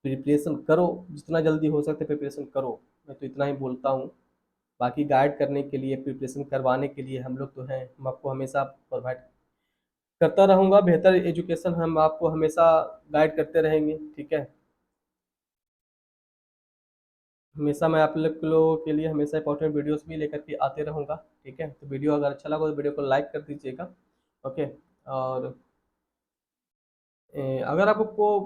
प्रिपरेशन करो, जितना जल्दी हो सकता है प्रिपरेशन करो, मैं तो इतना ही बोलता हूँ। बाकी गाइड करने के लिए, प्रिपरेशन करवाने के लिए हम लोग तो हैं, हम आपको हमेशा प्रोवाइड करता रहूँगा, बेहतर एजुकेशन हम आपको हमेशा गाइड करते रहेंगे, ठीक है। हमेशा मैं आप लोगों के लिए हमेशा इंपॉर्टेंट वीडियोस भी लेकर के आते रहूँगा, ठीक है। तो वीडियो अगर अच्छा लगा तो वीडियो को लाइक कर दीजिएगा, ओके। और अगर आपको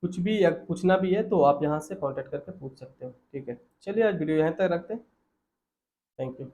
कुछ भी या पूछना भी है तो आप यहाँ से कांटेक्ट करके पूछ सकते हो, ठीक है। चलिए आज वीडियो यहाँ तक रखते हैं, थैंक यू।